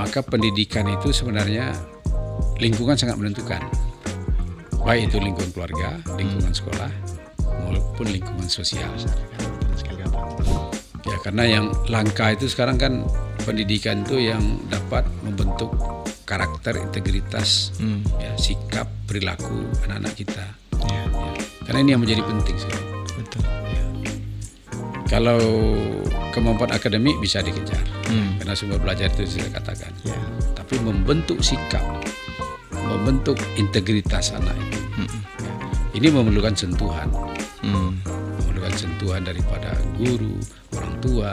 maka pendidikan itu sebenarnya lingkungan sangat menentukan. Baik itu lingkungan keluarga, lingkungan sekolah, maupun lingkungan sosial. Ya, karena yang langka itu sekarang kan pendidikan itu yang dapat membentuk karakter, integritas, ya, sikap, perilaku anak-anak kita. Ya. Karena ini yang menjadi penting sekarang. Betul. Ya. Kalau kemampuan akademik bisa dikejar, karena sumber belajar itu saya katakan. Ya. Tapi membentuk sikap, membentuk integritas anak itu, ya, ini memerlukan sentuhan, memerlukan sentuhan daripada guru, orang tua,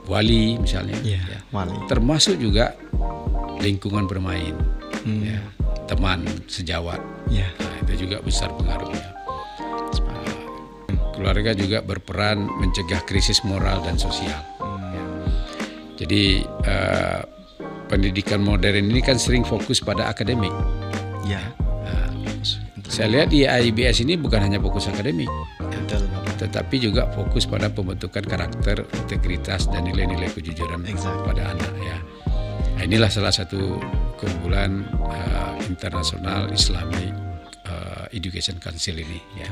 wali misalnya, Ya, ya. wali. Termasuk juga lingkungan bermain, ya, teman sejawat, Ya. nah, itu juga besar pengaruhnya. Keluarga juga berperan mencegah krisis moral dan sosial. Ya. Jadi pendidikan modern ini kan sering fokus pada akademik. Ya. Saya lihat di IBS ini bukan hanya fokus akademik, Betul, Bapak. tetapi juga fokus pada pembentukan karakter, integritas, dan nilai-nilai kejujuran pada anak. Ya. Nah, inilah salah satu keunggulan internasional Islamic Education Council ini. Ya.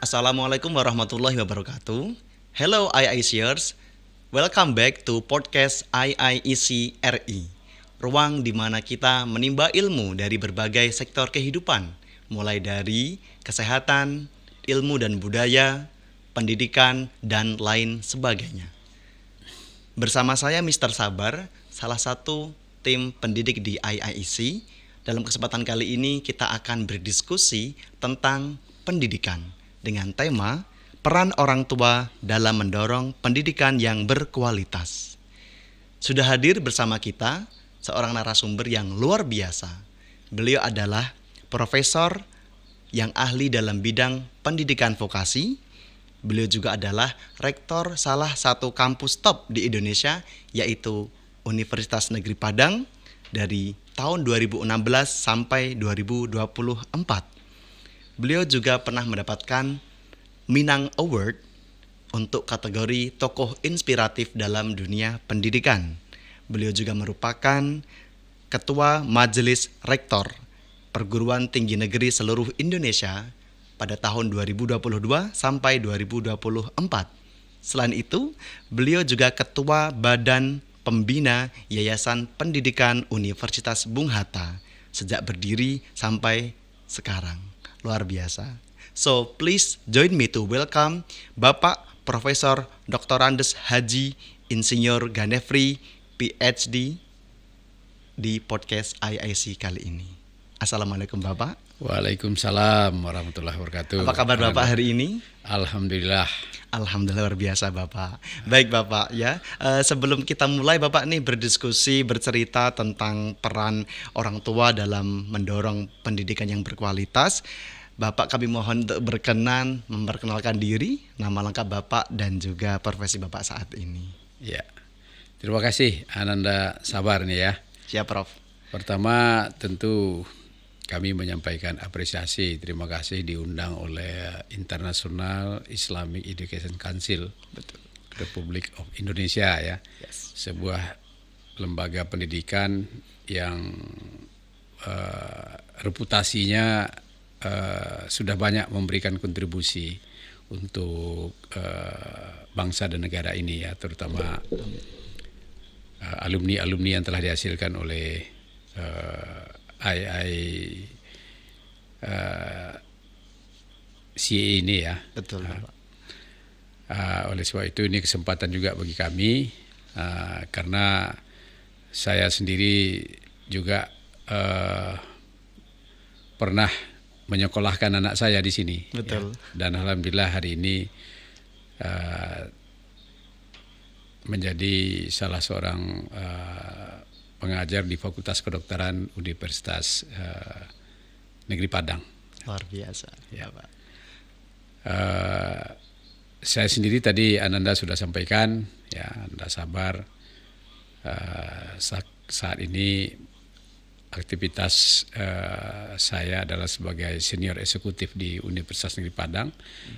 Assalamualaikum warahmatullahi wabarakatuh. Hello IICers, welcome back to podcast IIEC RI. Ruang di mana kita menimba ilmu dari berbagai sektor kehidupan, mulai dari kesehatan, ilmu dan budaya, pendidikan, dan lain sebagainya. Bersama saya Mr. Sabar, salah satu tim pendidik di IIEC. Dalam kesempatan kali ini kita akan berdiskusi tentang pendidikan dengan tema peran orang tua dalam mendorong pendidikan yang berkualitas. Sudah hadir bersama kita seorang narasumber yang luar biasa. Beliau adalah profesor yang ahli dalam bidang pendidikan vokasi. Beliau juga adalah rektor salah satu kampus top di Indonesia, yaitu Universitas Negeri Padang dari tahun 2016 sampai 2024. Beliau juga pernah mendapatkan Minang Award untuk kategori tokoh inspiratif dalam dunia pendidikan. Beliau juga merupakan Ketua Majelis Rektor Perguruan Tinggi Negeri seluruh Indonesia pada tahun 2022 sampai 2024. Selain itu, beliau juga Ketua Badan Pembina Yayasan Pendidikan Universitas Bung Hatta sejak berdiri sampai sekarang. Luar biasa. So, please join me to welcome Bapak Profesor Dr. Andes Haji Insinyur Ganefri, PhD di podcast IIC kali ini. Assalamualaikum Bapak. Waalaikumsalam warahmatullahi wabarakatuh. Apa kabar Bapak hari ini? Alhamdulillah. Alhamdulillah luar biasa Bapak. Baik Bapak ya, sebelum kita mulai Bapak nih berdiskusi, bercerita tentang peran orang tua dalam mendorong pendidikan yang berkualitas, Bapak kami mohon untuk berkenan memperkenalkan diri, nama lengkap Bapak dan juga profesi Bapak saat ini. Ya, terima kasih Ananda Sabar nih ya. Siap Prof. Pertama tentu kami menyampaikan apresiasi, terima kasih diundang oleh International Islamic Education Council, Betul. Republik of Indonesia ya. Yes. Sebuah lembaga pendidikan yang reputasinya sudah banyak memberikan kontribusi untuk bangsa dan negara ini ya, terutama alumni-alumni yang telah dihasilkan oleh IICA ini ya. Betul Bapak. Oleh sebab itu ini kesempatan juga bagi kami karena saya sendiri juga pernah menyekolahkan anak saya di sini. Betul. Ya. Dan alhamdulillah hari ini menjadi salah seorang pengajar di Fakultas Kedokteran Universitas Negeri Padang. Luar biasa. Ya Pak. Saya sendiri tadi Ananda sudah sampaikan, ya Anda Sabar saat ini aktivitas saya adalah sebagai senior eksekutif di Universitas Negeri Padang,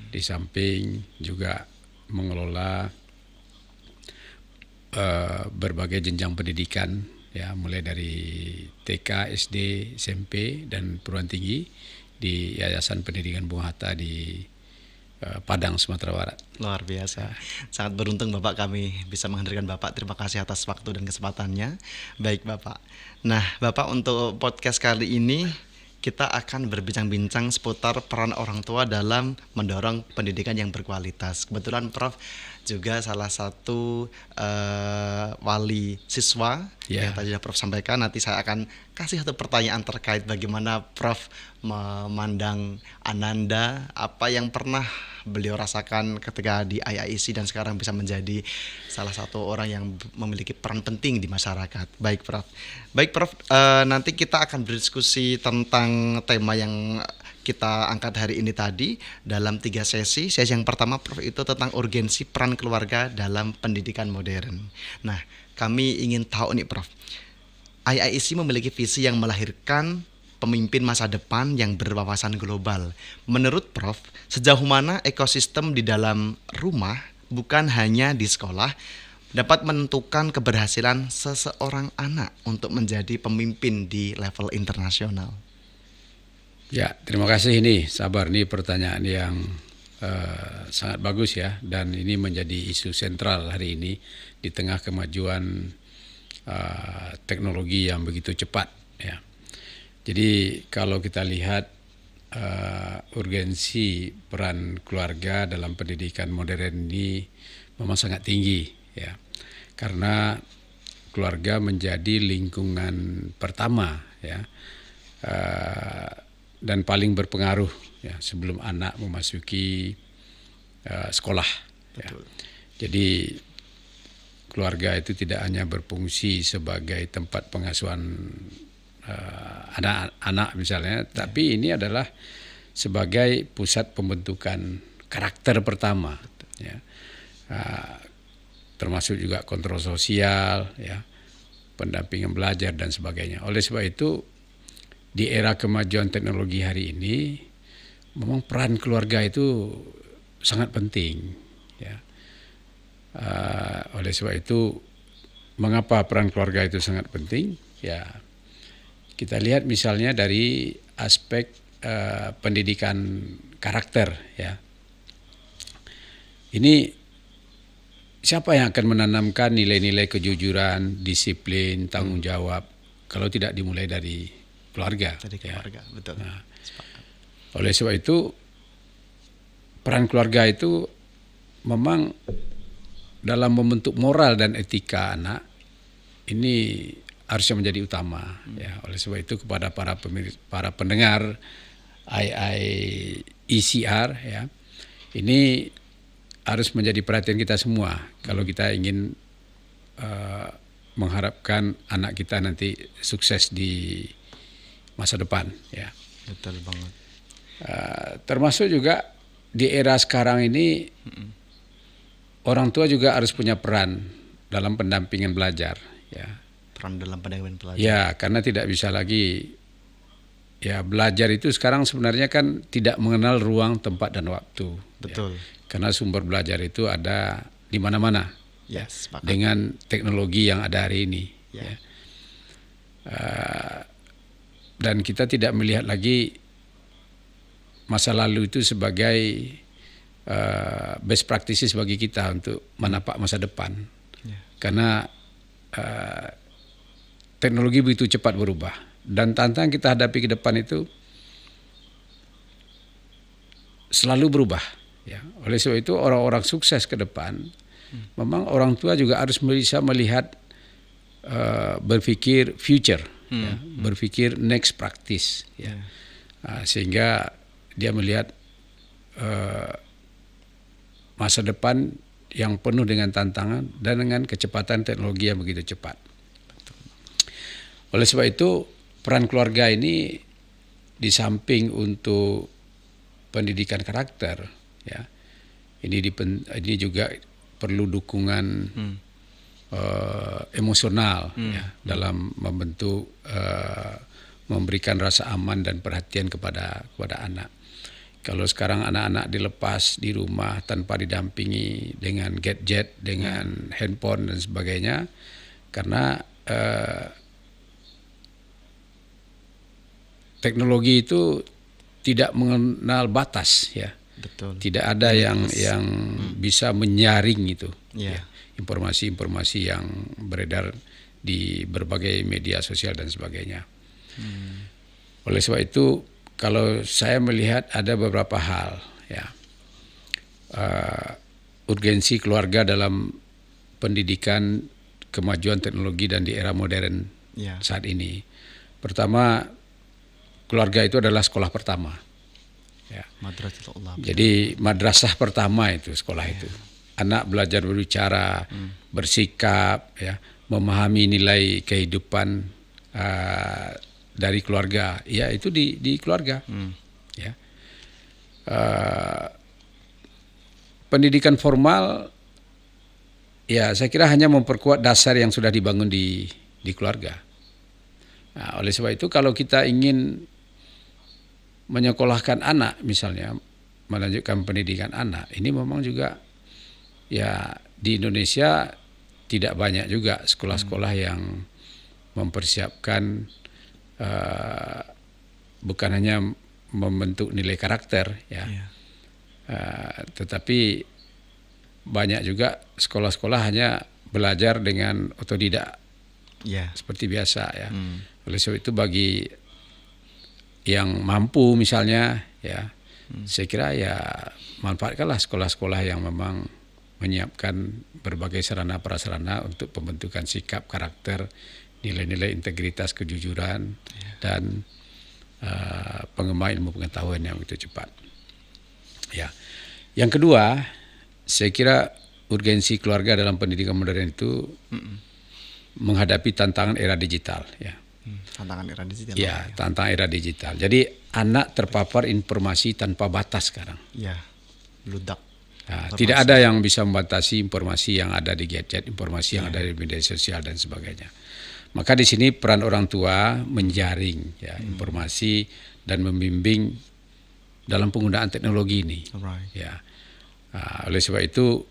di samping juga mengelola berbagai jenjang pendidikan, ya, mulai dari TK, SD, SMP dan perguruan tinggi di Yayasan Pendidikan Bung Hatta di Padang, Sumatera Barat. Luar biasa. Sangat beruntung Bapak kami bisa menghadirkan Bapak. Terima kasih atas waktu dan kesempatannya. Baik Bapak. Nah Bapak, untuk podcast kali ini kita akan berbincang-bincang seputar peran orang tua dalam mendorong pendidikan yang berkualitas. Kebetulan Prof juga salah satu wali siswa yang tadi sudah Prof sampaikan. Nanti saya akan kasih satu pertanyaan terkait bagaimana Prof memandang Ananda, apa yang pernah beliau rasakan ketika di IAIC dan sekarang bisa menjadi salah satu orang yang memiliki peran penting di masyarakat. Baik Prof. Nanti kita akan berdiskusi tentang tema yang kita angkat hari ini tadi dalam 3 sesi. Sesi yang pertama Prof itu tentang urgensi peran keluarga dalam pendidikan modern. Nah, kami ingin tahu nih Prof, IAIC memiliki visi yang melahirkan pemimpin masa depan yang berwawasan global. Menurut Prof, sejauh mana ekosistem di dalam rumah, bukan hanya di sekolah, dapat menentukan keberhasilan seseorang anak untuk menjadi pemimpin di level internasional? Ya, terima kasih. Ini sabar, nih pertanyaan yang sangat bagus ya, dan ini menjadi isu sentral hari ini di tengah kemajuan teknologi yang begitu cepat ya. Jadi kalau kita lihat urgensi peran keluarga dalam pendidikan modern ini memang sangat tinggi ya, karena keluarga menjadi lingkungan pertama ya, dan paling berpengaruh ya sebelum anak memasuki sekolah ya. Jadi keluarga itu tidak hanya berfungsi sebagai tempat pengasuhan anak-anak misalnya, tapi ini adalah sebagai pusat pembentukan karakter pertama ya, termasuk juga kontrol sosial ya, pendampingan belajar dan sebagainya. Oleh sebab itu di era kemajuan teknologi hari ini memang peran keluarga itu sangat penting ya. Oleh sebab itu mengapa peran keluarga itu sangat penting ya, kita lihat misalnya dari aspek pendidikan karakter ya. Ini siapa yang akan menanamkan nilai-nilai kejujuran, disiplin, tanggung jawab kalau tidak dimulai dari keluarga. Dari keluarga, ya. Betul. Nah, oleh sebab itu peran keluarga itu memang dalam membentuk moral dan etika anak ini harusnya menjadi utama ya. Oleh sebab itu kepada para pendengar IIECR ya, ini harus menjadi perhatian kita semua kalau kita ingin mengharapkan anak kita nanti sukses di masa depan ya. Betul banget. Termasuk juga di era sekarang ini orang tua juga harus punya peran dalam pendampingan belajar ya. Peran dalam pendampingan belajar. Ya, karena tidak bisa lagi ya, belajar itu sekarang sebenarnya kan tidak mengenal ruang, tempat dan waktu. Betul. Ya. Karena sumber belajar itu ada di mana-mana. Yes, ya, dengan teknologi yang ada hari ini. Yeah. Ya. Dan kita tidak melihat lagi masa lalu itu sebagai best practices bagi kita untuk menapak masa depan. Yeah. Karena teknologi begitu cepat berubah dan tantangan kita hadapi ke depan itu selalu berubah ya. Oleh sebab itu orang-orang sukses ke depan memang orang tua juga harus bisa melihat berpikir future ya, berpikir next practice ya. Sehingga dia melihat masa depan yang penuh dengan tantangan dan dengan kecepatan teknologi yang begitu cepat. Oleh sebab itu peran keluarga ini di samping untuk pendidikan karakter ya, ini juga perlu dukungan emosional ya, dalam membentuk memberikan rasa aman dan perhatian kepada anak. Kalau sekarang anak-anak dilepas di rumah tanpa didampingi dengan gadget, dengan handphone dan sebagainya, karena teknologi itu tidak mengenal batas, ya. Betul. Tidak ada yang bisa menyaring itu, Ya. ya, informasi-informasi yang beredar di berbagai media sosial dan sebagainya. Oleh sebab itu, kalau saya melihat ada beberapa hal, ya, urgensi keluarga dalam pendidikan, kemajuan teknologi dan di era modern Ya. saat ini. Pertama, keluarga itu adalah sekolah pertama. Ya. Madrasatullah. Jadi madrasah pertama itu sekolah itu. Anak belajar berbicara, bersikap, ya, memahami nilai kehidupan dari keluarga. Ya, itu di keluarga. Ya. Pendidikan formal, ya, saya kira hanya memperkuat dasar yang sudah dibangun di keluarga. Nah, oleh sebab itu kalau kita ingin menyekolahkan anak, misalnya melanjutkan pendidikan anak, ini memang juga, ya, di Indonesia tidak banyak juga sekolah-sekolah yang mempersiapkan bukan hanya membentuk nilai karakter, ya, tetapi banyak juga sekolah-sekolah hanya belajar dengan otodidak, Ya. seperti biasa, ya. Oleh sebab itu bagi yang mampu misalnya, ya, saya kira ya manfaatkanlah sekolah-sekolah yang memang menyiapkan berbagai sarana prasarana untuk pembentukan sikap, karakter, nilai-nilai integritas, kejujuran, dan pengembangan ilmu pengetahuan yang begitu cepat. Ya. Yang kedua, saya kira urgensi keluarga dalam pendidikan modern itu menghadapi tantangan era digital, ya. Tantangan era digital. Ya, tantangan era digital. Jadi anak terpapar informasi tanpa batas sekarang. Ya. Bludak. Nah, tidak ada yang bisa membatasi informasi yang ada di gadget, informasi yang ada di media sosial dan sebagainya. Maka di sini peran orang tua menjaring, ya, informasi dan membimbing dalam penggunaan teknologi ini. Alright. Ya. Nah, oleh sebab itu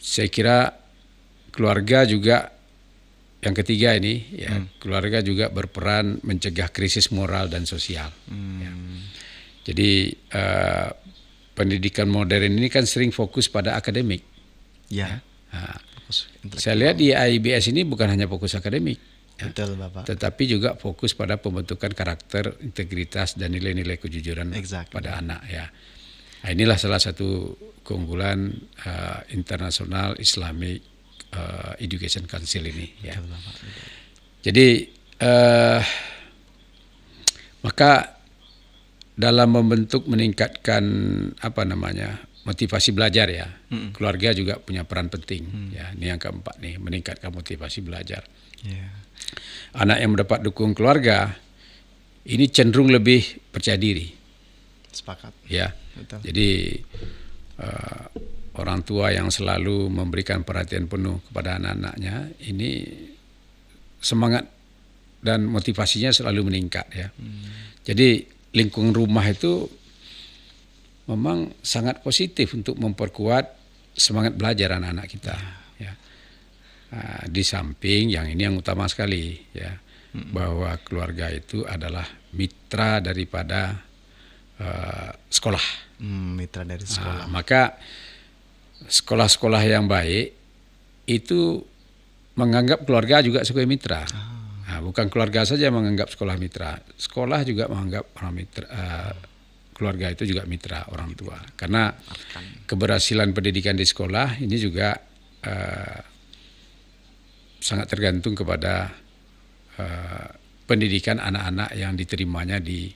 saya kira keluarga juga, yang ketiga ini, ya, keluarga juga berperan mencegah krisis moral dan sosial. Ya. Jadi pendidikan modern ini kan sering fokus pada akademik. Ya. Nah, Fokus saya lihat di IBS ini bukan hanya fokus akademik, ya, Betul, Bapak. tetapi juga fokus pada pembentukan karakter, integritas, dan nilai-nilai kejujuran pada anak, ya. Nah, inilah salah satu keunggulan International Islamic Education Council ini, ya. Betul, Bapak. Jadi maka dalam membentuk, meningkatkan motivasi belajar, ya, keluarga juga punya peran penting, ya. Ini yang keempat nih, meningkatkan motivasi belajar. Ya. Anak yang mendapat dukungan keluarga ini cenderung lebih percaya diri, Sepakat. ya. Betul. Jadi orang tua yang selalu memberikan perhatian penuh kepada anak-anaknya ini semangat dan motivasinya selalu meningkat, ya. Jadi lingkungan rumah itu memang sangat positif untuk memperkuat semangat belajar anak-anak kita, ya. Di samping yang ini yang utama sekali, ya, bahwa keluarga itu adalah mitra daripada sekolah. Mitra dari sekolah. Maka sekolah-sekolah yang baik itu menganggap keluarga juga sebagai mitra. Nah, bukan keluarga saja menganggap sekolah mitra, sekolah juga menganggap orang mitra, keluarga itu juga mitra orang tua. Karena keberhasilan pendidikan di sekolah ini juga sangat tergantung kepada pendidikan anak-anak yang diterimanya di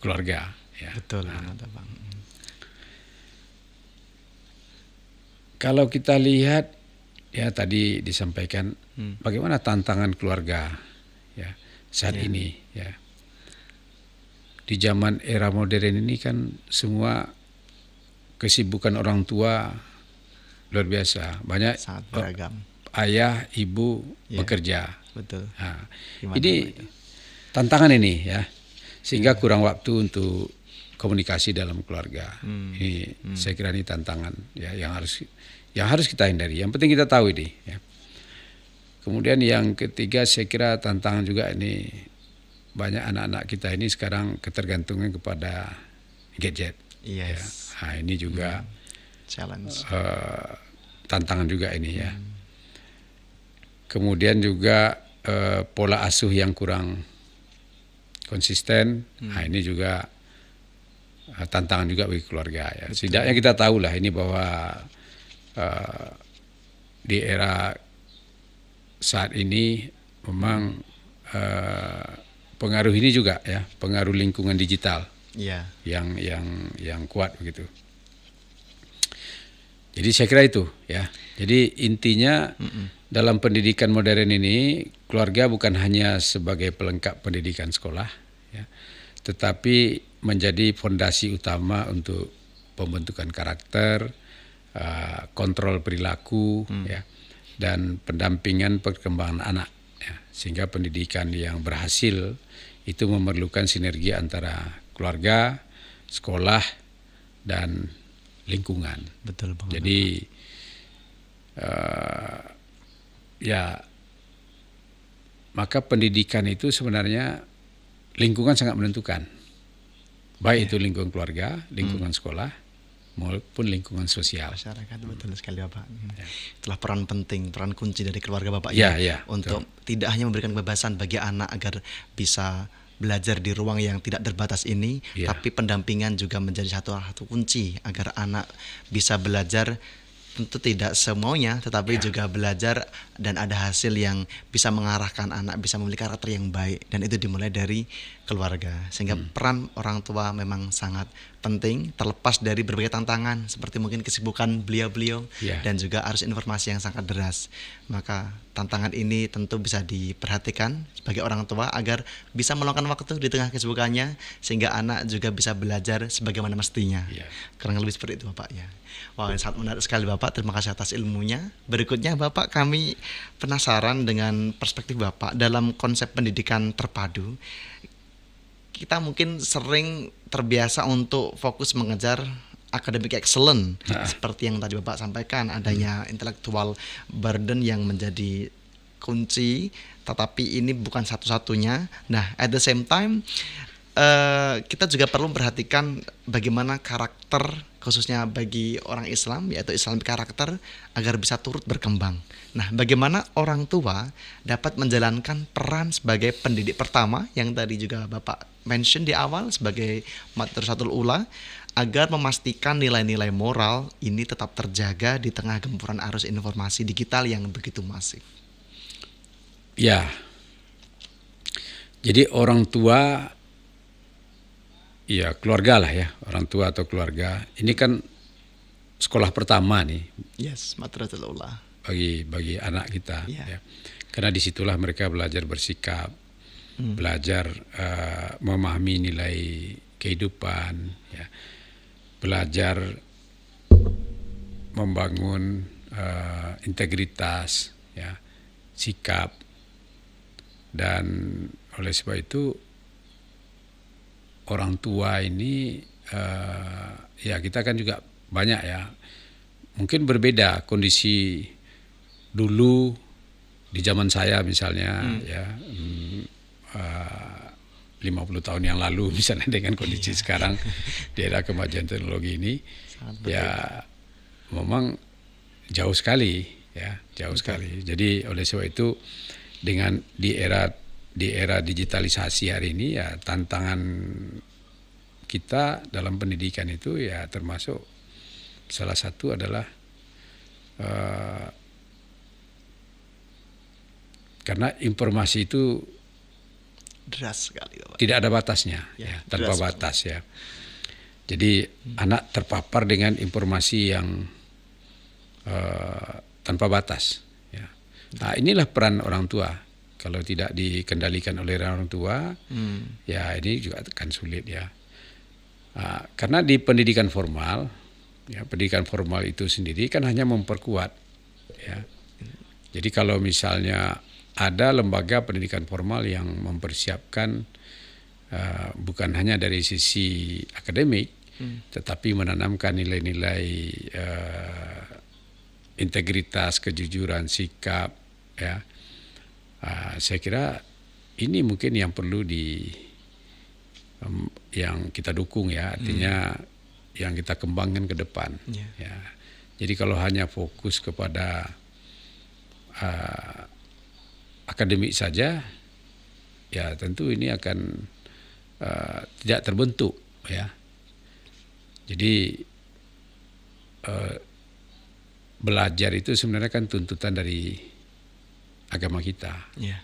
keluarga, ya. Betul, Bang. Kalau kita lihat, ya, tadi disampaikan bagaimana tantangan keluarga, ya, saat ini, ya. Di zaman era modern ini kan semua kesibukan orang tua luar biasa, banyak. Sangat beragam. Ayah, ibu bekerja. Betul. Nah, Gimana ini itu? tantangan ini ya, sehingga kurang waktu untuk komunikasi dalam keluarga. Ini saya kira ini tantangan ya yang harus kita hindari. Yang penting kita tahu ini. Ya. Kemudian yang ketiga saya kira tantangan juga ini banyak anak-anak kita ini sekarang ketergantungan kepada gadget. Yes. Ya. Nah, ini juga challenge. Tantangan juga ini ya. Kemudian juga pola asuh yang kurang konsisten. Nah, ini juga tantangan juga bagi keluarga ya. Setidaknya kita tahu lah ini bahwa di era saat ini memang pengaruh ini juga ya, pengaruh lingkungan digital yang kuat begitu. Jadi saya kira itu ya. Jadi intinya dalam pendidikan modern ini keluarga bukan hanya sebagai pelengkap pendidikan sekolah ya, tetapi menjadi fondasi utama untuk pembentukan karakter, kontrol perilaku ya, dan pendampingan perkembangan anak ya, sehingga pendidikan yang berhasil itu memerlukan sinergi antara keluarga, sekolah, dan lingkungan. Betul banget. Jadi ya maka pendidikan itu sebenarnya lingkungan sangat menentukan, baik itu lingkungan keluarga, lingkungan sekolah, maupun lingkungan sosial. Masyarakat, betul sekali Bapak. Itulah peran penting, peran kunci dari keluarga Bapak untuk tidak hanya memberikan kebebasan bagi anak agar bisa belajar di ruang yang tidak terbatas ini, tapi pendampingan juga menjadi satu kunci agar anak bisa belajar. Tentu tidak semuanya, tetapi juga belajar dan ada hasil yang bisa mengarahkan anak, bisa memiliki karakter yang baik, dan itu dimulai dari keluarga. Sehingga peran orang tua memang sangat penting, terlepas dari berbagai tantangan seperti mungkin kesibukan beliau-beliau dan juga arus informasi yang sangat deras. Maka tantangan ini tentu bisa diperhatikan sebagai orang tua agar bisa meluangkan waktu di tengah kesibukannya sehingga anak juga bisa belajar sebagaimana mestinya. Kurang lebih seperti itu Bapak ya. Wah, sangat menarik sekali Bapak, terima kasih atas ilmunya. Berikutnya Bapak, kami penasaran dengan perspektif Bapak dalam konsep pendidikan terpadu. Kita mungkin sering terbiasa untuk fokus mengejar academic excellence, seperti yang tadi Bapak sampaikan, adanya intellectual burden yang menjadi kunci, tetapi ini bukan satu-satunya. Nah, at the same time, kita juga perlu memperhatikan bagaimana karakter, khususnya bagi orang Islam, yaitu Islamic karakter, agar bisa turut berkembang. Nah, bagaimana orang tua dapat menjalankan peran sebagai pendidik pertama yang tadi juga Bapak mention di awal sebagai Madrasatul Ula, agar memastikan nilai-nilai moral ini tetap terjaga di tengah gempuran arus informasi digital yang begitu masif. Ya, jadi orang tua, ya keluarga lah ya, orang tua atau keluarga. Ini kan sekolah pertama nih. Yes, Madrasatul Ula. Bagi anak kita. Ya. Karena disitulah mereka belajar bersikap, belajar memahami nilai kehidupan, ya. Belajar membangun integritas, ya, sikap, dan oleh sebab itu orang tua ini ya kita kan juga banyak ya, mungkin berbeda kondisi dulu di zaman saya misalnya ya 50 tahun yang lalu misalnya dengan kondisi sekarang di era kemajuan teknologi ini ya memang jauh sekali ya, jauh sekali. Jadi oleh sebab itu dengan di era digitalisasi hari ini ya tantangan kita dalam pendidikan itu ya termasuk salah satu adalah karena informasi itu deras sekali Bapak. Tidak ada batasnya ya, tanpa batas ya. Jadi anak terpapar dengan informasi yang tanpa batas ya. Nah, inilah peran orang tua. Kalau tidak dikendalikan oleh orang tua ya ini juga akan sulit ya. Karena di pendidikan formal ya, pendidikan formal itu sendiri kan hanya memperkuat ya. Jadi kalau misalnya ada lembaga pendidikan formal yang mempersiapkan bukan hanya dari sisi akademik, tetapi menanamkan nilai-nilai integritas, kejujuran, sikap, ya. Saya kira ini mungkin yang perlu yang kita dukung, ya, artinya yang kita kembangkan ke depan. Ya. Jadi kalau hanya fokus kepada akademik saja, ya tentu ini akan tidak terbentuk, ya. Jadi belajar itu sebenarnya kan tuntutan dari agama kita. Ya.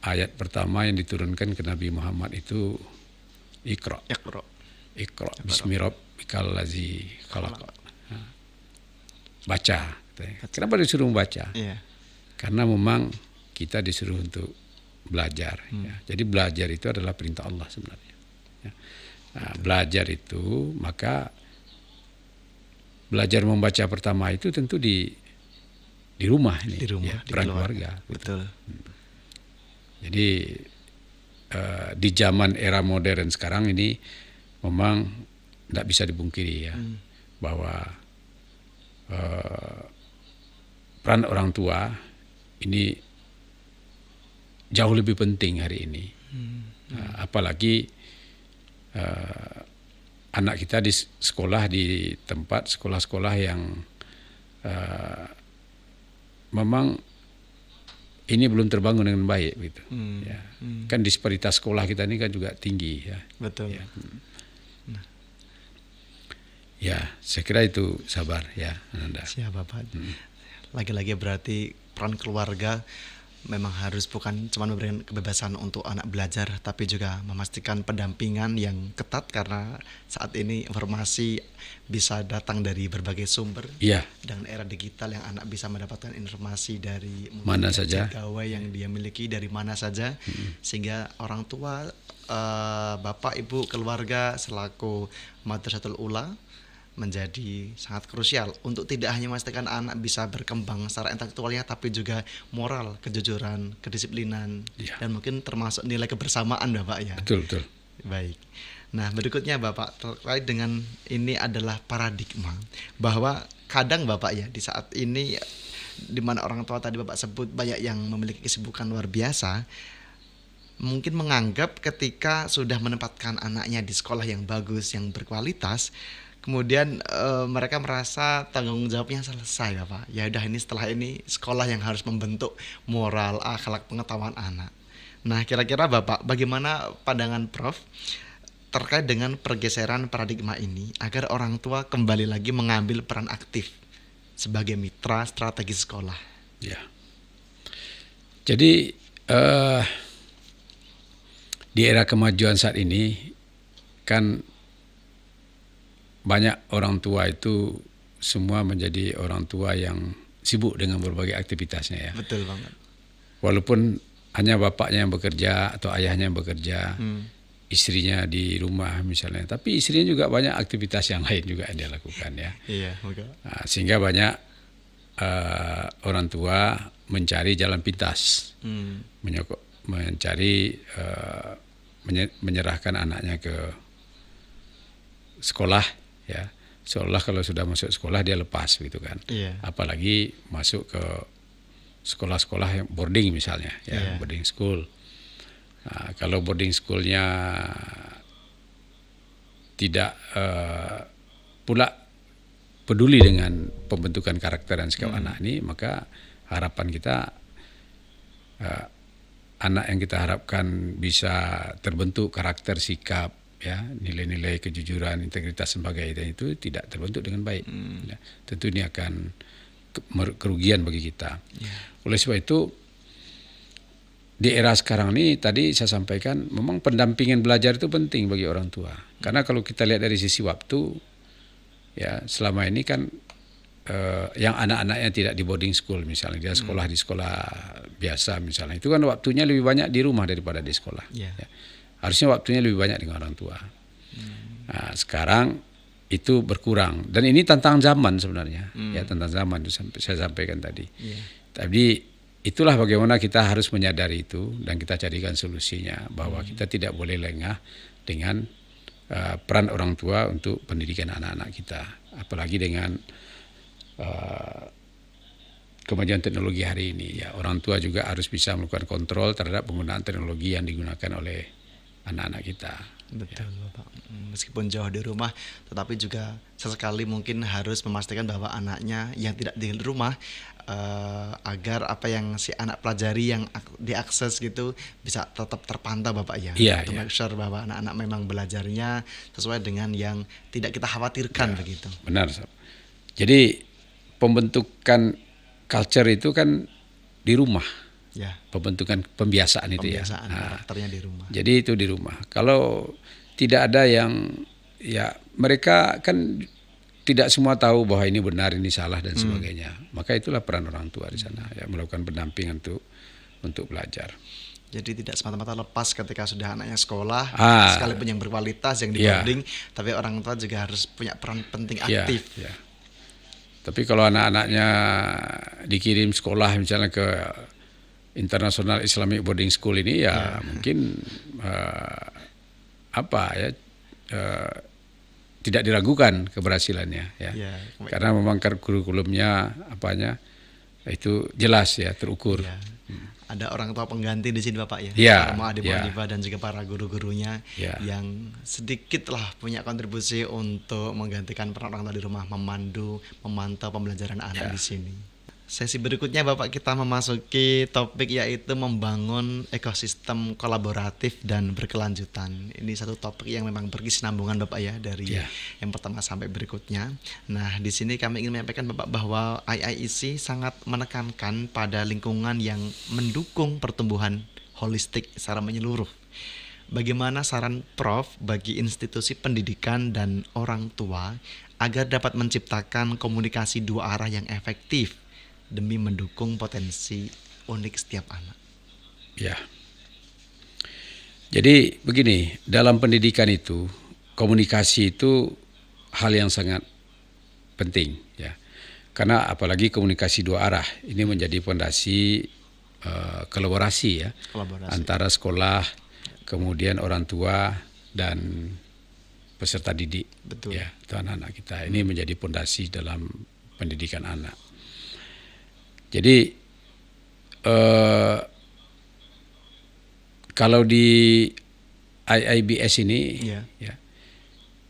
Ayat pertama yang diturunkan ke Nabi Muhammad itu Iqra. Bismi rabbikal ladzi khalaq. Baca. Kenapa disuruh membaca? Karena memang kita disuruh untuk belajar. Ya. Jadi belajar itu adalah perintah Allah sebenarnya. Ya. Nah, belajar itu, maka belajar membaca pertama itu tentu di rumah ini, ya, peran keluarga. Betul. Jadi di zaman era modern sekarang ini memang tidak bisa dipungkiri, ya, bahwa peran orang tua ini jauh lebih penting hari ini. Apalagi anak kita di sekolah, di tempat sekolah-sekolah yang memang ini belum terbangun dengan baik, gitu. Ya. Kan disparitas sekolah kita ini kan juga tinggi, ya. Betul. Ya. Ya, saya kira itu, Sabar, ya, Ananda. Siap, Bapak. Lagi-lagi berarti peran keluarga memang harus bukan cuma memberikan kebebasan untuk anak belajar, tapi juga memastikan pendampingan yang ketat, karena saat ini informasi bisa datang dari berbagai sumber. Dengan era digital yang anak bisa mendapatkan informasi dari mana saja, pegawai yang dia miliki dari mana saja, sehingga orang tua, bapak, ibu, keluarga selaku Madrasatul Ula menjadi sangat krusial untuk tidak hanya memastikan anak bisa berkembang secara intelektualnya, tapi juga moral, kejujuran, kedisiplinan, dan mungkin termasuk nilai kebersamaan, Bapak, ya. Betul. Baik. Nah, berikutnya Bapak, terkait dengan ini adalah paradigma bahwa kadang, Bapak, ya, di saat ini di mana orang tua tadi Bapak sebut banyak yang memiliki kesibukan luar biasa, mungkin menganggap ketika sudah menempatkan anaknya di sekolah yang bagus, yang berkualitas, kemudian mereka merasa tanggung jawabnya selesai, Bapak. Ya udah, ini setelah ini sekolah yang harus membentuk moral, akhlak, pengetahuan anak. Nah, kira-kira Bapak, bagaimana pandangan Prof terkait dengan pergeseran paradigma ini agar orang tua kembali lagi mengambil peran aktif sebagai mitra strategis sekolah? Ya. Jadi di era kemajuan saat ini kan banyak orang tua itu semua menjadi orang tua yang sibuk dengan berbagai aktivitasnya, ya. Betul banget. Walaupun hanya bapaknya yang bekerja atau ayahnya yang bekerja, istrinya di rumah misalnya, tapi istrinya juga banyak aktivitas yang lain juga yang dia lakukan, ya. Iya, Nah, sehingga banyak orang tua mencari jalan pintas, menyerahkan anaknya ke sekolah, ya, seolah kalau sudah masuk sekolah dia lepas, gitu kan. Apalagi masuk ke sekolah-sekolah yang boarding misalnya, ya, boarding school. Nah, kalau boarding schoolnya tidak pula peduli dengan pembentukan karakter dan sikap anak ini, maka harapan kita anak yang kita harapkan bisa terbentuk karakter, sikap, ya, nilai-nilai kejujuran, integritas, sebagainya itu tidak terbentuk dengan baik. Ya, tentu ini akan kerugian bagi kita. Oleh sebab itu di era sekarang ini tadi saya sampaikan memang pendampingan belajar itu penting bagi orang tua. Karena kalau kita lihat dari sisi waktu, ya, selama ini kan yang anak-anaknya tidak di boarding school misalnya, dia sekolah di sekolah biasa misalnya, itu kan waktunya lebih banyak di rumah daripada di sekolah. Ya. Harusnya waktunya lebih banyak dengan orang tua. Nah, sekarang itu berkurang dan ini tantangan zaman sebenarnya, ya, tantangan zaman itu saya sampaikan tadi. Tapi itulah bagaimana kita harus menyadari itu dan kita carikan solusinya bahwa kita tidak boleh lengah dengan peran orang tua untuk pendidikan anak-anak kita, apalagi dengan kemajuan teknologi hari ini. Ya, orang tua juga harus bisa melakukan kontrol terhadap penggunaan teknologi yang digunakan oleh anak-anak kita. Betul, Bapak. Meskipun jauh di rumah, tetapi juga sesekali mungkin harus memastikan bahwa anaknya yang tidak di rumah agar apa yang si anak pelajari yang diakses gitu bisa tetap terpantau, Bapak ya. Untuk make sure bahwa anak-anak memang belajarnya sesuai dengan yang tidak kita khawatirkan begitu. Benar. Jadi pembentukan culture itu kan di rumah. Ya. Pembentukan pembiasaan itu karakternya di rumah. Jadi itu di rumah. Kalau tidak ada yang mereka kan tidak semua tahu bahwa ini benar, ini salah dan sebagainya. Maka itulah peran orang tua di sana ya, melakukan pendampingan untuk belajar. Jadi tidak semata-mata lepas ketika sudah anaknya sekolah, sekalipun yang berkualitas yang diboarding, tapi orang tua juga harus punya peran penting aktif. Ya. Tapi kalau anak-anaknya dikirim sekolah misalnya ke International Islamic Boarding School ini mungkin tidak diragukan keberhasilannya ya. Karena memang kurikulumnya itu jelas ya, terukur. Ya. Ada orang tua pengganti di sini, Bapak ya. Adik-adik dan juga para guru-gurunya yang sedikit lah punya kontribusi untuk menggantikan peran orang tua di rumah, memantau pembelajaran anak di sini. Sesi berikutnya, Bapak, kita memasuki topik yaitu membangun ekosistem kolaboratif dan berkelanjutan. Ini satu topik yang memang berkesinambungan, Bapak ya, dari yang pertama sampai berikutnya. Nah, di sini kami ingin menyampaikan, Bapak, bahwa IIEC sangat menekankan pada lingkungan yang mendukung pertumbuhan holistik secara menyeluruh. Bagaimana saran Prof bagi institusi pendidikan dan orang tua agar dapat menciptakan komunikasi dua arah yang efektif demi mendukung potensi unik setiap anak? Ya. Jadi begini, dalam pendidikan itu komunikasi itu hal yang sangat penting ya. Karena apalagi komunikasi dua arah ini menjadi fondasi kolaborasi antara sekolah, kemudian orang tua dan peserta didik. Betul. Ya, itu anak-anak kita. Ini menjadi fondasi dalam pendidikan anak. Jadi kalau di IIBS ini,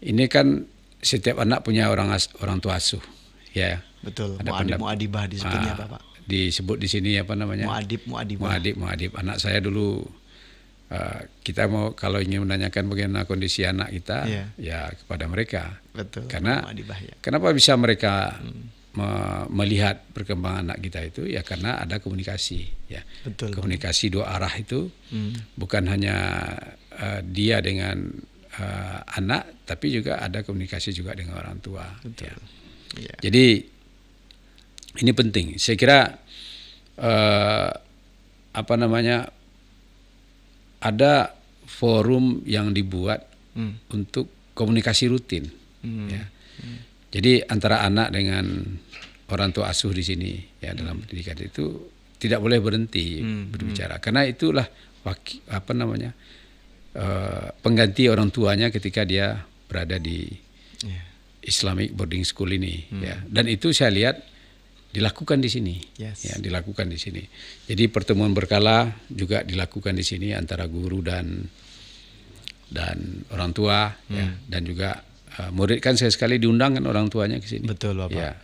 ini kan setiap anak punya orang tua asuh, ya. Betul. Muadib-muadibah disebutnya, Bapak. Disebut di sini apa namanya? Muadib-muadibah. Muadib. Anak saya dulu kita kalau ingin menanyakan bagaimana kondisi anak kita, ya kepada mereka. Betul. Karena kenapa bisa mereka melihat perkembangan anak kita itu ya karena ada komunikasi ya. Betul. Komunikasi dua arah itu bukan hanya dia dengan anak, tapi juga ada komunikasi juga dengan orang tua. Betul. Ya. Jadi ini penting. Saya kira ada forum yang dibuat untuk komunikasi rutin. Ya. Jadi antara anak dengan orang tua asuh di sini ya dalam pendidikan itu tidak boleh berhenti berbicara karena itulah pengganti orang tuanya ketika dia berada di Islamic Boarding School ini ya, dan itu saya lihat dilakukan di sini ya, dilakukan di sini. Jadi pertemuan berkala juga dilakukan di sini antara guru dan orang tua ya, dan juga murid kan sekali diundang kan orang tuanya ke sini. Betul, Bapak. Ya,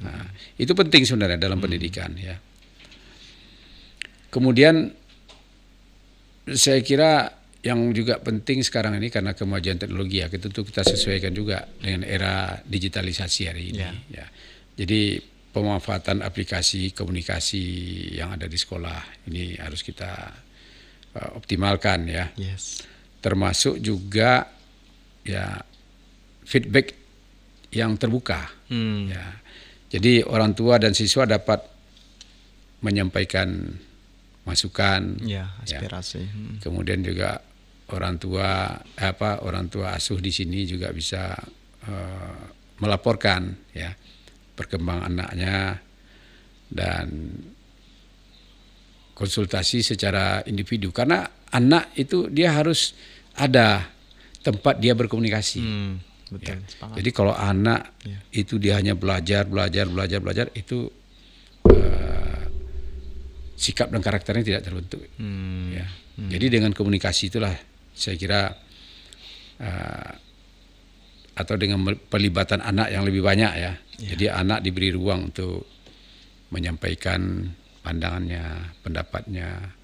itu penting sebenarnya dalam pendidikan ya. Kemudian saya kira yang juga penting sekarang ini karena kemajuan teknologi ya, tentu kita sesuaikan juga dengan era digitalisasi hari ini ya. Jadi pemanfaatan aplikasi komunikasi yang ada di sekolah ini harus kita optimalkan ya. Termasuk juga ya feedback yang terbuka. Ya. Jadi orang tua dan siswa dapat menyampaikan masukan, aspirasi. Ya. Kemudian juga orang tua asuh di sini juga bisa melaporkan ya perkembangan anaknya dan konsultasi secara individu, karena anak itu dia harus ada tempat dia berkomunikasi. Betul. Ya. Jadi kalau anak itu dia hanya belajar itu sikap dan karakternya tidak terbentuk. Ya. Jadi dengan komunikasi itulah saya kira atau dengan pelibatan anak yang lebih banyak ya. Jadi anak diberi ruang untuk menyampaikan pandangannya, pendapatnya.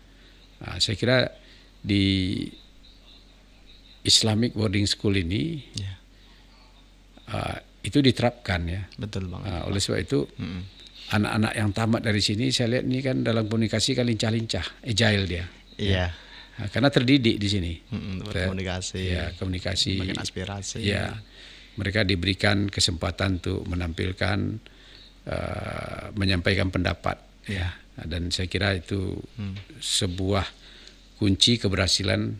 Saya kira di Islamic boarding school ini itu diterapkan ya. Betul banget. Oleh sebab itu anak-anak yang tamat dari sini saya lihat ini kan dalam komunikasi kan lincah-lincah, agile dia. Iya. Karena terdidik di sini. Berkomunikasi. Ya, komunikasi. Bagian aspirasi. Ya, mereka diberikan kesempatan untuk menampilkan, menyampaikan pendapat. Ya, dan saya kira itu sebuah kunci keberhasilan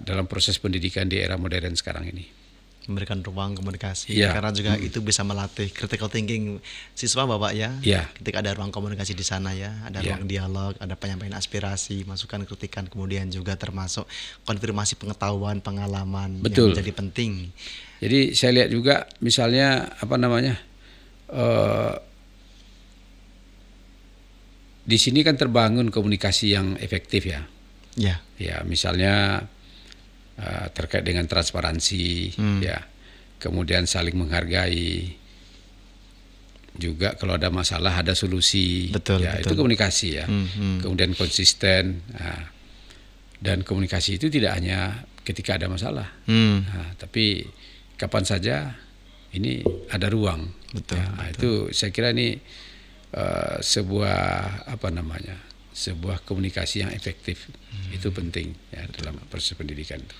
dalam proses pendidikan di era modern sekarang ini. Memberikan ruang komunikasi, karena juga itu bisa melatih critical thinking siswa Bapak ya. Ketika ada ruang komunikasi di sana ya, ada ruang dialog, ada penyampaian aspirasi, masukan, kritikan, kemudian juga termasuk konfirmasi pengetahuan, pengalaman yang menjadi penting. Jadi saya lihat juga misalnya di sini kan terbangun komunikasi yang efektif ya. Ya, misalnya terkait dengan transparansi, ya, kemudian saling menghargai, juga kalau ada masalah ada solusi, betul. Itu komunikasi ya. Kemudian konsisten, dan komunikasi itu tidak hanya ketika ada masalah, tapi kapan saja ini ada ruang. Betul. Itu saya kira ini sebuah sebuah komunikasi yang efektif itu penting ya dalam proses pendidikan itu.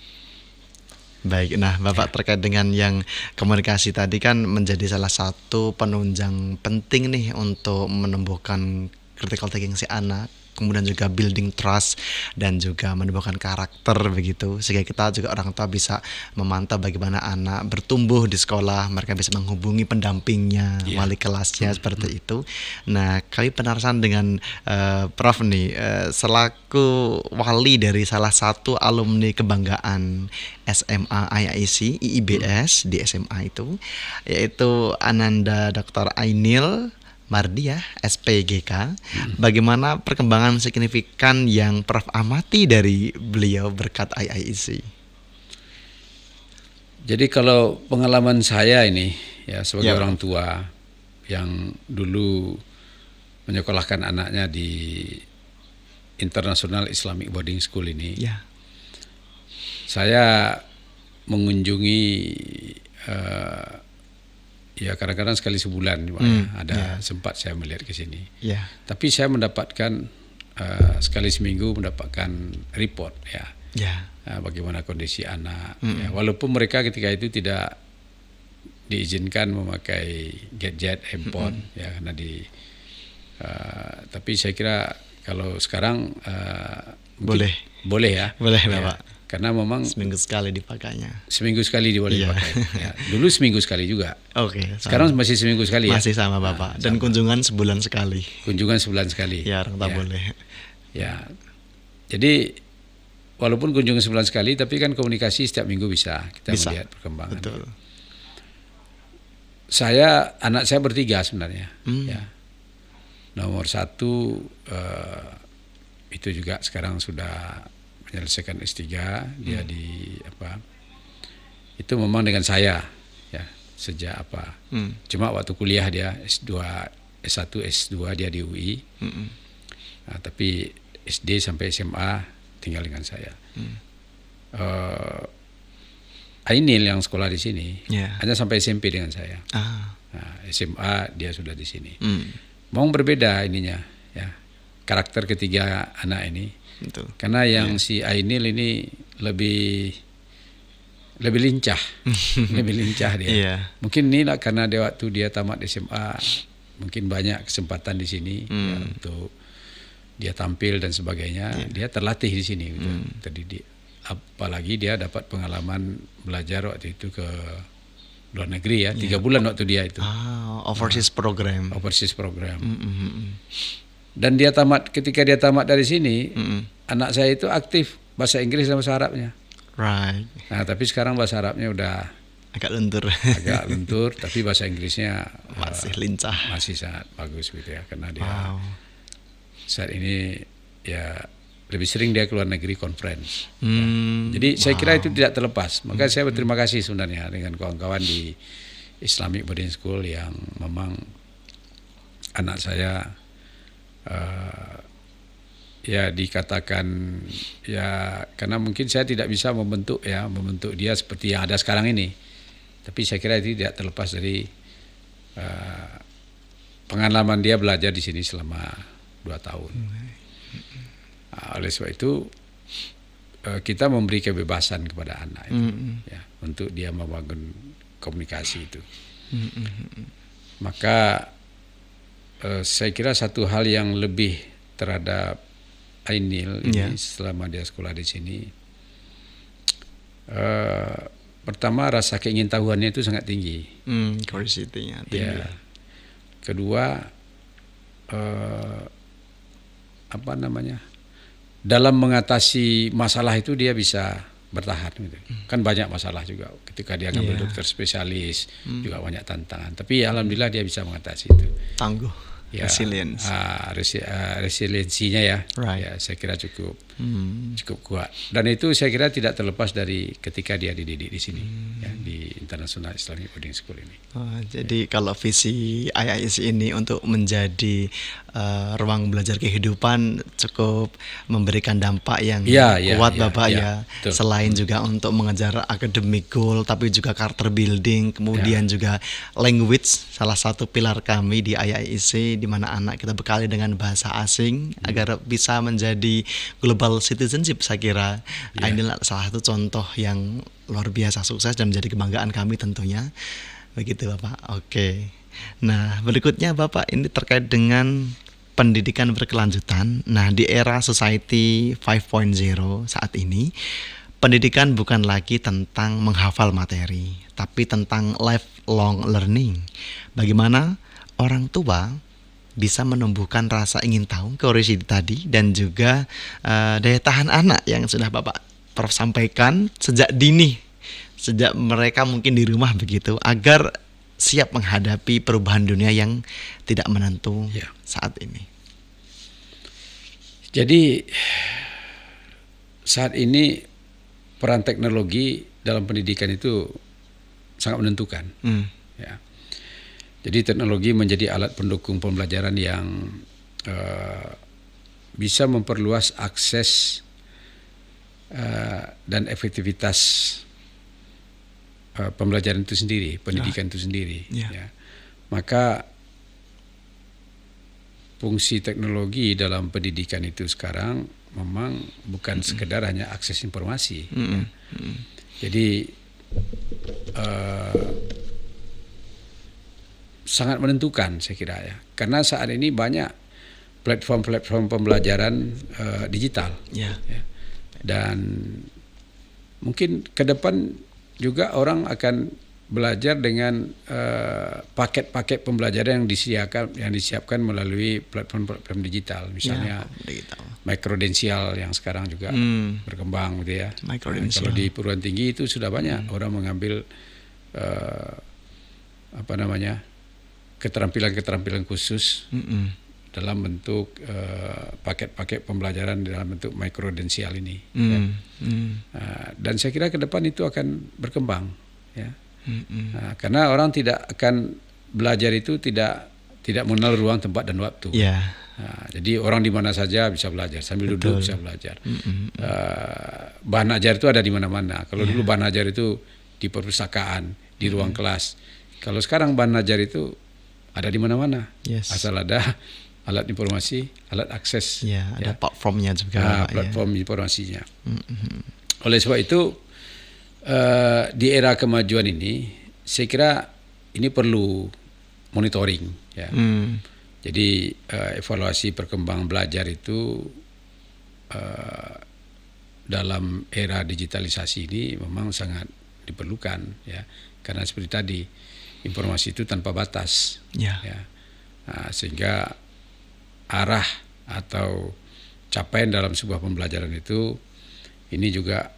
Baik, nah Bapak terkait dengan yang komunikasi tadi kan menjadi salah satu penunjang penting nih untuk menumbuhkan critical thinking si anak, kemudian juga building trust dan juga menumbuhkan karakter begitu, sehingga kita juga orang tua bisa memantau bagaimana anak bertumbuh di sekolah, mereka bisa menghubungi pendampingnya, wali kelasnya seperti itu. Nah, kami penasaran dengan Prof nih, selaku wali dari salah satu alumni kebanggaan SMA IAIC IIBS di SMA itu, yaitu Ananda Dr. Ainil Mardi ya, SPGK. Bagaimana perkembangan signifikan yang Prof amati dari beliau berkat IAIC? Jadi kalau pengalaman saya ini ya sebagai orang tua yang dulu menyekolahkan anaknya di International Islamic Boarding School ini, saya mengunjungi ya kadang-kadang sekali sebulan sempat saya melihat ke sini. Tapi saya mendapatkan sekali seminggu mendapatkan report bagaimana kondisi anak. Ya, walaupun mereka ketika itu tidak diizinkan memakai gadget, handphone ya karena tapi saya kira kalau sekarang boleh ya. Boleh Bapak. Karena memang seminggu sekali dipakainya. Seminggu sekali boleh dipakai. Ya, dulu seminggu sekali juga. Sekarang masih seminggu sekali ya. Masih sama Bapak. Dan kunjungan sebulan sekali. Kunjungan sebulan sekali. Ya, orang tak boleh. Ya. Jadi walaupun kunjungan sebulan sekali, tapi kan komunikasi setiap minggu bisa kita melihat perkembangan. Betul. Anak saya bertiga sebenarnya. Ya. Nomor satu itu juga sekarang sudah menyelesaikan S3, dia itu memang dengan saya ya sejak cuma waktu kuliah dia S1, S2 dia di UI. Nah, tapi SD sampai SMA tinggal dengan saya. Ainil yang sekolah di sini hanya sampai SMP dengan saya. Nah, SMA dia sudah di sini. Memang berbeda ininya ya, karakter ketiga anak ini. Betul. Karena yang si Ainil ini lebih lincah, lebih lincah dia. Mungkin inilah karena waktu dia tamat SMA, mungkin banyak kesempatan di sini ya, untuk dia tampil dan sebagainya. Dia terlatih di sini, terdidik. Apalagi dia dapat pengalaman belajar waktu itu ke luar negeri ya, 3 bulan waktu dia itu. Overseas program. Overseas program. Dan ketika dia tamat dari sini, anak saya itu aktif bahasa Inggris dan bahasa Arabnya. Right. Nah, tapi sekarang bahasa Arabnya udah Agak lentur. agak lentur, tapi bahasa Inggrisnya Masih lincah. masih sangat bagus gitu ya, karena dia Wow. saat ini ya lebih sering dia keluar negeri conference. Jadi saya Wow. kira itu tidak terlepas. Maka saya berterima kasih sebenarnya dengan kawan-kawan di Islamic Boarding School yang memang anak saya ya dikatakan ya, karena mungkin saya tidak bisa membentuk dia seperti yang ada sekarang ini. Tapi saya kira itu tidak terlepas dari pengalaman dia belajar di sini selama 2 tahun. Oleh sebab itu kita memberi kebebasan kepada anak itu, ya, untuk dia membangun komunikasi itu. Maka saya kira satu hal yang lebih terhadap Ainil ini selama dia sekolah di sini, pertama rasa keingintahuannya itu sangat tinggi. Curiosity-nya tinggi. Ya. Kedua, dalam mengatasi masalah itu dia bisa bertahan gitu. Kan banyak masalah juga ketika dia ngambil dokter spesialis, juga banyak tantangan. Tapi ya, alhamdulillah dia bisa mengatasi itu. Tangguh. Ya, Resilience. resiliensinya ya, Right. ya saya kira cukup kuat. Dan itu saya kira tidak terlepas dari ketika dia dididik di sini, ya, di International Islamic Boarding School ini. Jadi kalau visi IIC ini untuk menjadi ruang belajar kehidupan cukup memberikan dampak yang kuat Bapak ya. Betul. Selain juga untuk mengejar academic goal, tapi juga character building, kemudian juga language, salah satu pilar kami di IIC, di mana anak kita bekali dengan bahasa asing agar bisa menjadi global citizenship. Saya kira ini salah satu contoh yang luar biasa sukses dan menjadi kebanggaan kami tentunya. Begitu Bapak. Oke. Nah, berikutnya Bapak, ini terkait dengan pendidikan berkelanjutan. Nah, di era society 5.0 saat ini, pendidikan bukan lagi tentang menghafal materi, tapi tentang lifelong learning. Bagaimana orang tua bisa menumbuhkan rasa ingin tahu, curiosity tadi, dan juga daya tahan anak yang sudah Bapak Prof sampaikan sejak dini, sejak mereka mungkin di rumah begitu, agar siap menghadapi perubahan dunia yang tidak menentu saat ini. Jadi saat ini peran teknologi dalam pendidikan itu sangat menentukan. Ya. Jadi teknologi menjadi alat pendukung pembelajaran yang bisa memperluas akses dan efektivitas pembelajaran itu sendiri, pendidikan itu sendiri. Ya. Maka fungsi teknologi dalam pendidikan itu sekarang memang bukan sekedar hanya akses informasi. Ya. Jadi sangat menentukan saya kira ya, karena saat ini banyak platform-platform pembelajaran digital, ya. Dan mungkin ke depan juga orang akan belajar dengan paket-paket pembelajaran yang disiapkan melalui platform-platform digital, misalnya microdensial yang sekarang juga berkembang gitu ya. Kalau di perguruan tinggi itu sudah banyak orang mengambil keterampilan-keterampilan khusus dalam bentuk paket-paket pembelajaran dalam bentuk microdensial ini. Dan saya kira ke depan itu akan berkembang, ya. Karena orang tidak akan belajar itu tidak mengenal ruang, tempat dan waktu. Jadi orang di mana saja bisa belajar, sambil duduk bisa belajar. Bahan ajar itu ada di mana-mana. Kalau dulu bahan ajar itu di perpustakaan, di ruang kelas. Kalau sekarang bahan ajar itu ada di mana-mana, asal ada alat informasi, alat akses. Ada platformnya juga. Platform informasinya. Oleh sebab itu di era kemajuan ini, saya kira ini perlu monitoring. Ya. Jadi evaluasi perkembangan belajar itu dalam era digitalisasi ini memang sangat diperlukan, ya. Karena seperti tadi, informasi itu tanpa batas, ya. Sehingga arah atau capaian dalam sebuah pembelajaran itu, ini juga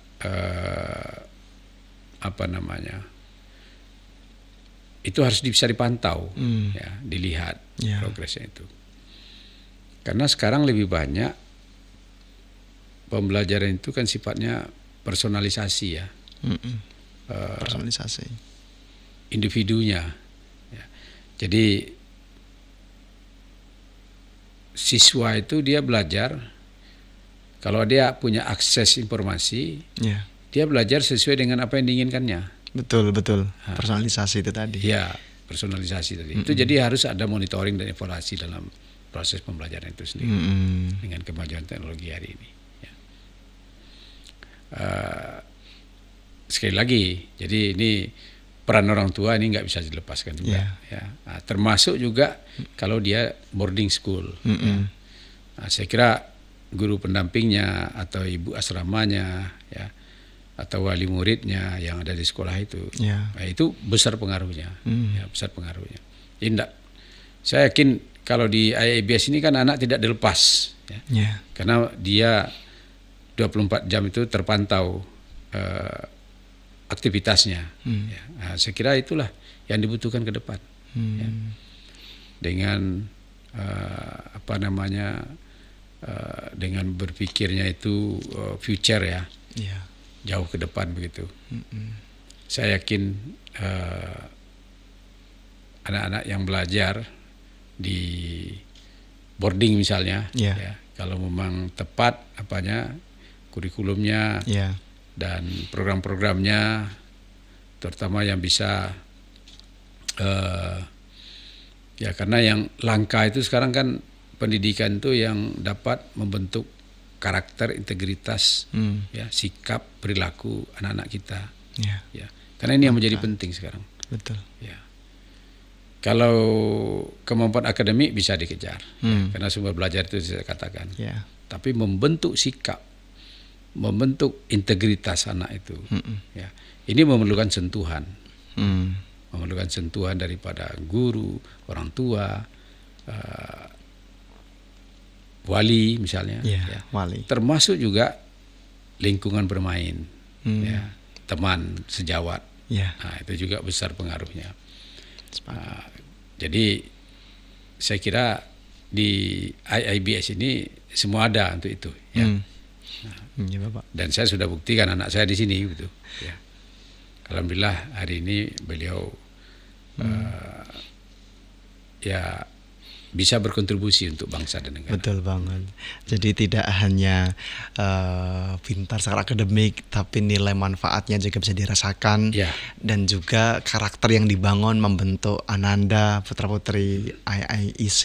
itu harus bisa dipantau, ya, dilihat progresnya itu. Karena sekarang lebih banyak pembelajaran itu kan sifatnya personalisasi, ya, personalisasi individunya. Ya. Jadi siswa itu dia belajar, kalau dia punya akses informasi, dia belajar sesuai dengan apa yang diinginkannya. Betul. Personalisasi itu tadi. Ya, personalisasi tadi. Itu jadi harus ada monitoring dan evaluasi dalam proses pembelajaran itu sendiri dengan kemajuan teknologi hari ini. Ya. Sekali lagi, jadi ini peran orang tua ini nggak bisa dilepaskan juga. Ya. Nah, termasuk juga kalau dia boarding school. Ya. Nah, saya kira guru pendampingnya atau ibu asramanya, ya, atau wali muridnya yang ada di sekolah itu, nah, itu besar pengaruhnya, ya, besar pengaruhnya. Jadi saya yakin kalau di IIBS ini kan anak tidak dilepas, ya, karena dia 24 jam itu terpantau aktivitasnya. Ya. Nah, saya kira itulah yang dibutuhkan ke depan. Ya. Dengan dengan berpikirnya itu future, ya, jauh ke depan begitu. Saya yakin anak-anak yang belajar di boarding misalnya, ya, kalau memang tepat kurikulumnya, dan program-programnya, terutama yang bisa ya, karena yang langka itu sekarang kan pendidikan itu yang dapat membentuk karakter, integritas, ya, sikap, perilaku anak-anak kita, ya, karena ini yang menjadi penting sekarang. Betul. Ya. Kalau kemampuan akademik bisa dikejar, karena sumber belajar itu saya katakan, tapi membentuk sikap, membentuk integritas anak itu, ya, ini memerlukan sentuhan, memerlukan sentuhan daripada guru, orang tua, wali misalnya, ya, wali, termasuk juga lingkungan bermain, ya, teman sejawat, nah, itu juga besar pengaruhnya. Jadi saya kira di IIBS ini semua ada untuk itu, ya. Bapak. Dan saya sudah buktikan anak saya di sini, gitu. Ya. Alhamdulillah hari ini beliau ya bisa berkontribusi untuk bangsa dan negara. Betul banget. Jadi tidak hanya pintar secara akademik, tapi nilai manfaatnya juga bisa dirasakan, dan juga karakter yang dibangun membentuk Ananda, putra-putri IIEC,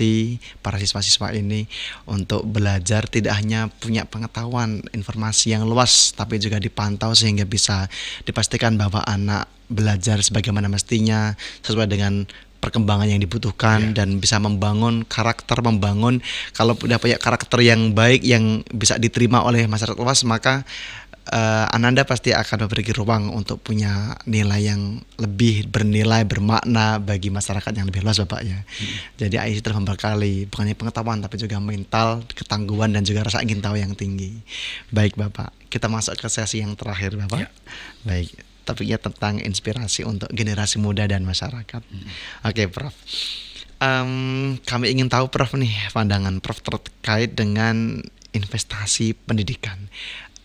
para siswa-siswa ini untuk belajar tidak hanya punya pengetahuan informasi yang luas, tapi juga dipantau sehingga bisa dipastikan bahwa anak belajar sebagaimana mestinya, sesuai dengan perkembangan yang dibutuhkan, dan bisa membangun karakter, kalau udah punya karakter yang baik yang bisa diterima oleh masyarakat luas, maka Ananda pasti akan memberi ruang untuk punya nilai yang lebih bernilai, bermakna bagi masyarakat yang lebih luas, Bapak, ya. Jadi IIC telah membekali bukan hanya pengetahuan tapi juga mental, ketangguhan, dan juga rasa ingin tahu yang tinggi. Baik, Bapak, kita masuk ke sesi yang terakhir, Bapak. Baik, topiknya tentang inspirasi untuk generasi muda dan masyarakat. Oke, Prof. Kami ingin tahu, Prof, nih, pandangan Prof terkait dengan investasi pendidikan.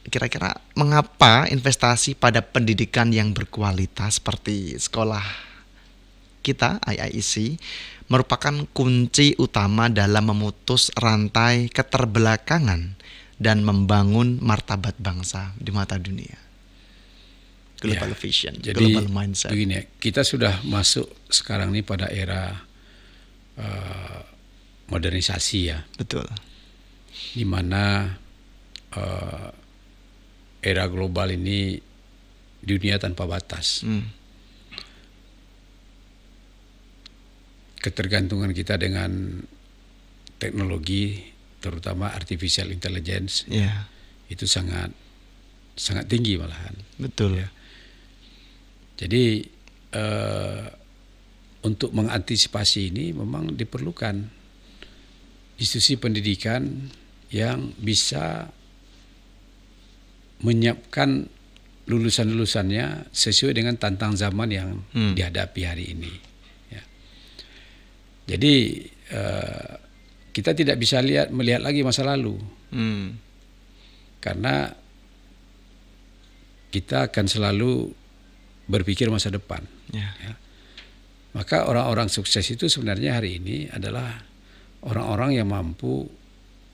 Kira-kira mengapa investasi pada pendidikan yang berkualitas seperti sekolah kita, IIEC, merupakan kunci utama dalam memutus rantai keterbelakangan dan membangun martabat bangsa di mata dunia? Global vision, jadi, global mindset. Begini, kita sudah masuk sekarang ini pada era modernisasi, ya. Betul. Di mana era global ini dunia tanpa batas. Ketergantungan kita dengan teknologi, terutama artificial intelligence, itu sangat tinggi malahan. Betul. Ya. Jadi untuk mengantisipasi ini memang diperlukan institusi pendidikan yang bisa menyiapkan lulusan-lulusannya sesuai dengan tantangan zaman yang dihadapi hari ini. Ya. Jadi kita tidak bisa melihat lagi masa lalu, karena kita akan selalu berpikir masa depan. Ya. Maka orang-orang sukses itu sebenarnya hari ini adalah orang-orang yang mampu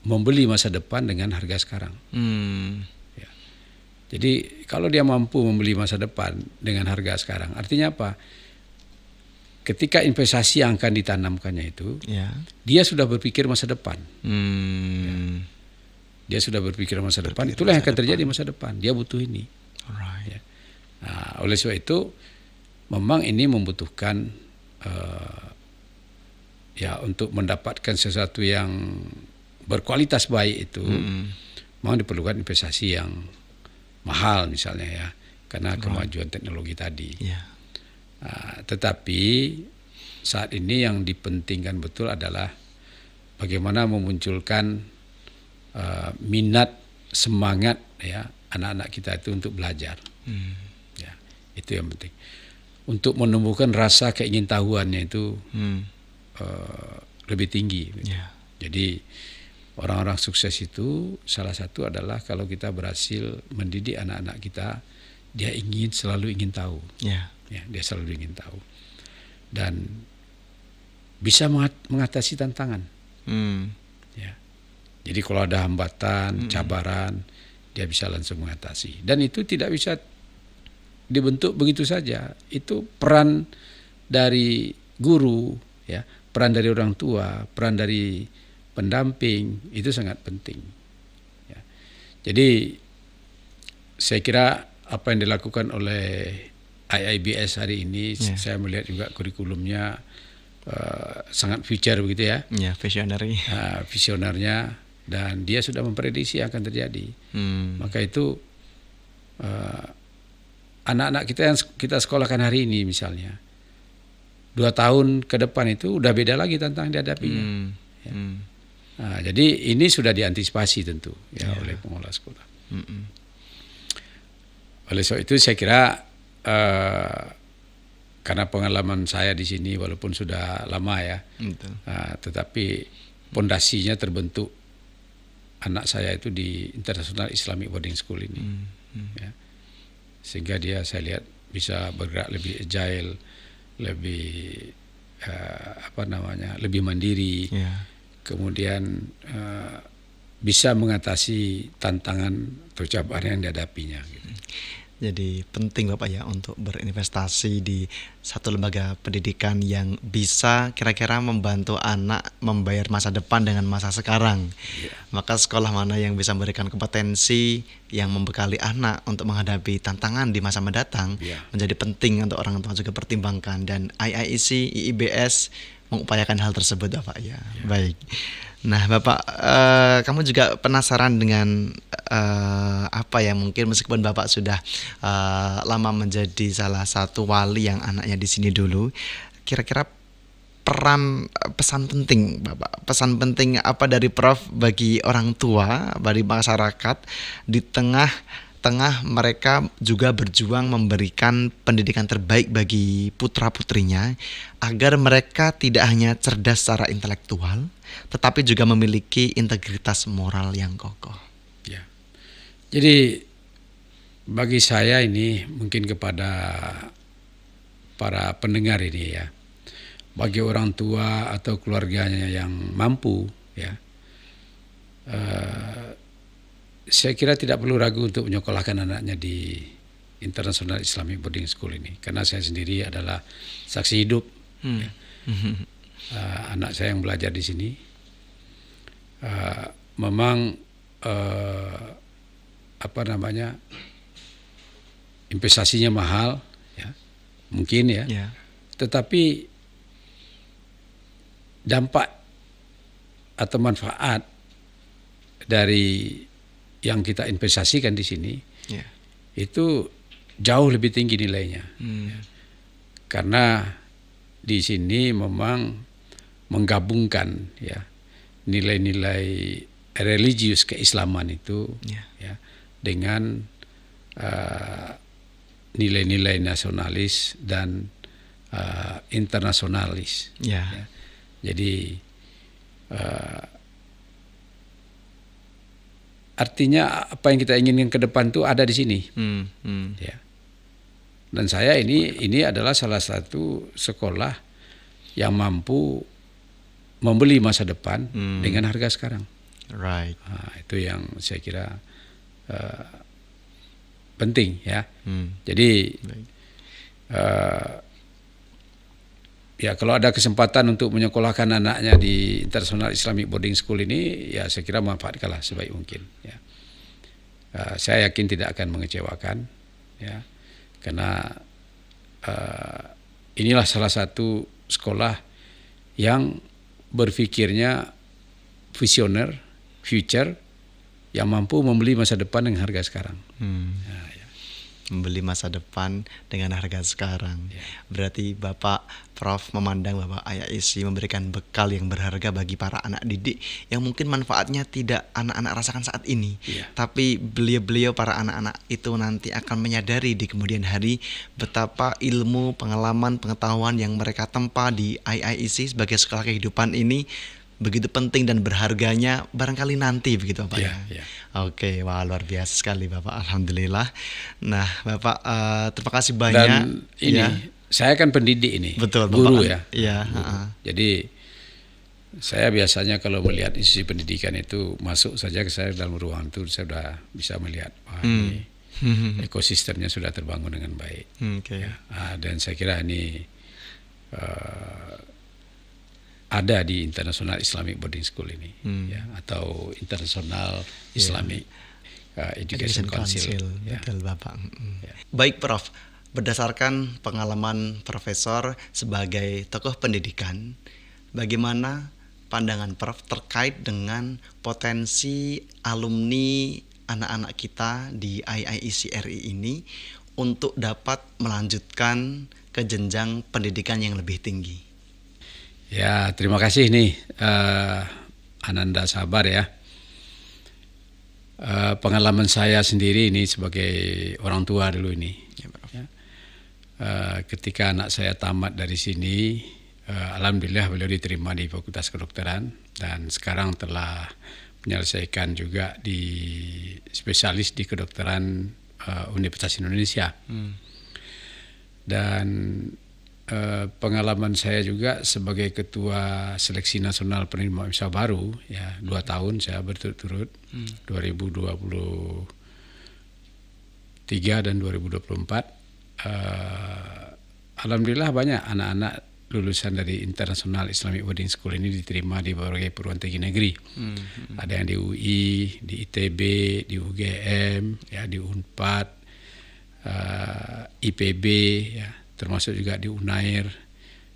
membeli masa depan dengan harga sekarang. Ya. Jadi kalau dia mampu membeli masa depan dengan harga sekarang, artinya apa? Ketika investasi yang akan ditanamkannya itu, dia sudah berpikir masa depan. Ya. Dia sudah berpikir masa depan, itulah yang akan terjadi masa depan. Dia butuh ini. Ya. Nah, oleh sebab itu, memang ini membutuhkan ya untuk mendapatkan sesuatu yang berkualitas baik itu, memang diperlukan investasi yang mahal misalnya ya, karena kemajuan teknologi tadi. Tetapi saat ini yang dipentingkan betul adalah bagaimana memunculkan minat, semangat ya anak-anak kita itu untuk belajar. Ya, itu yang penting. Untuk menumbuhkan rasa keingintahuannya itu lebih tinggi. Jadi orang-orang sukses itu salah satu adalah kalau kita berhasil mendidik anak-anak kita, dia selalu ingin tahu. Ya, dia selalu ingin tahu dan bisa mengatasi tantangan. Ya. Jadi kalau ada hambatan, cabaran, dia bisa langsung mengatasi. Dan itu tidak bisa dibentuk begitu saja. Itu peran dari guru, ya, peran dari orang tua, peran dari pendamping itu sangat penting. Ya. Jadi saya kira apa yang dilakukan oleh IIBS hari ini, saya melihat juga kurikulumnya sangat future begitu ya. Visionernya, dan dia sudah memprediksi akan terjadi. Maka itu anak-anak kita yang kita sekolahkan hari ini misalnya 2 tahun ke depan itu udah beda lagi tantangan dihadapinya. Ya. Nah, jadi ini sudah diantisipasi tentu ya oleh pengelola sekolah. Oleh sebab itu saya kira karena pengalaman saya di sini walaupun sudah lama ya, tetapi pondasinya terbentuk anak saya itu di International Islamic Boarding School ini. Ya. Sehingga dia saya lihat bisa bergerak lebih agile, lebih lebih mandiri, kemudian bisa mengatasi tantangan atau cobaan yang dihadapinya. Gitu. Jadi penting Bapak ya untuk berinvestasi di satu lembaga pendidikan yang bisa kira-kira membantu anak membayar masa depan dengan masa sekarang. Maka sekolah mana yang bisa memberikan kompetensi yang membekali anak untuk menghadapi tantangan di masa mendatang menjadi penting untuk orang tua juga pertimbangkan, dan IIEC, IIBS mengupayakan hal tersebut Bapak ya. Baik. Nah Bapak, kamu juga penasaran dengan apa ya, mungkin meskipun Bapak sudah lama menjadi salah satu wali yang anaknya di sini dulu, kira-kira pesan penting Bapak, pesan penting apa dari Prof bagi orang tua, bagi masyarakat di tengah mereka juga berjuang memberikan pendidikan terbaik bagi putra-putrinya agar mereka tidak hanya cerdas secara intelektual tetapi juga memiliki integritas moral yang kokoh. Ya. Jadi bagi saya ini mungkin kepada para pendengar ini ya, bagi orang tua atau keluarganya yang mampu ya, saya kira tidak perlu ragu untuk menyekolahkan anaknya di International Islamic Boarding School ini, karena saya sendiri adalah saksi hidup. Ya. Anak saya yang belajar di sini memang investasinya mahal ya, mungkin ya. Tetapi dampak atau manfaat dari yang kita investasikan di sini itu jauh lebih tinggi nilainya. Ya. Karena di sini memang menggabungkan ya nilai-nilai religius keislaman itu ya dengan nilai-nilai nasionalis dan internasionalis. Ya. Jadi artinya apa yang kita inginkan ke depan itu ada di sini. Ya. Dan saya ini adalah salah satu sekolah yang mampu membeli masa depan dengan harga sekarang. Right. Nah, itu yang saya kira penting ya. Jadi ya kalau ada kesempatan untuk menyekolahkan anaknya di International Islamic Boarding School ini, ya saya kira manfaatkanlah sebaik mungkin. Ya. Saya yakin tidak akan mengecewakan, ya, karena inilah salah satu sekolah yang berpikirnya visioner, future, yang mampu membeli masa depan dengan harga sekarang. Membeli masa depan dengan harga sekarang. Berarti Bapak Prof memandang bahwa IIC memberikan bekal yang berharga bagi para anak didik yang mungkin manfaatnya tidak anak-anak rasakan saat ini. Tapi beliau-beliau para anak-anak itu nanti akan menyadari di kemudian hari betapa ilmu, pengalaman, pengetahuan yang mereka tempa di IIC sebagai sekolah kehidupan ini begitu penting dan berharganya barangkali nanti, begitu Bapak ya. Oke, wah luar biasa sekali Bapak, alhamdulillah. Nah Bapak, terima kasih banyak. Dan ini saya kan pendidik ini, betul, guru Bapak, ya. Jadi saya biasanya kalau melihat institusi pendidikan itu masuk saja ke saya dalam ruangan itu saya sudah bisa melihat ini ekosistemnya sudah terbangun dengan baik. Ya. Dan saya kira ini ada di International Islamic Boarding School ini, ya, atau International Islamic Education Council. Betul Bapak. Baik Prof, berdasarkan pengalaman Profesor sebagai tokoh pendidikan, bagaimana pandangan Prof terkait dengan potensi alumni anak-anak kita di IIC RI ini untuk dapat melanjutkan ke jenjang pendidikan yang lebih tinggi? Ya, terima kasih nih Ananda Sabar ya. Pengalaman saya sendiri ini sebagai orang tua dulu ini. Ketika anak saya tamat dari sini, alhamdulillah beliau diterima di Fakultas Kedokteran dan sekarang telah menyelesaikan juga di spesialis di kedokteran Universitas Indonesia. Dan pengalaman saya juga sebagai ketua seleksi nasional penerima mahasiswa baru, ya 2 tahun saya berturut-turut, 2023 dan 2024. Alhamdulillah banyak anak-anak lulusan dari International Islamic Boarding School ini diterima di berbagai perguruan tinggi negeri. Ada yang di UI, di ITB, di UGM, ya di Unpad, IPB, ya, termasuk juga di Unair,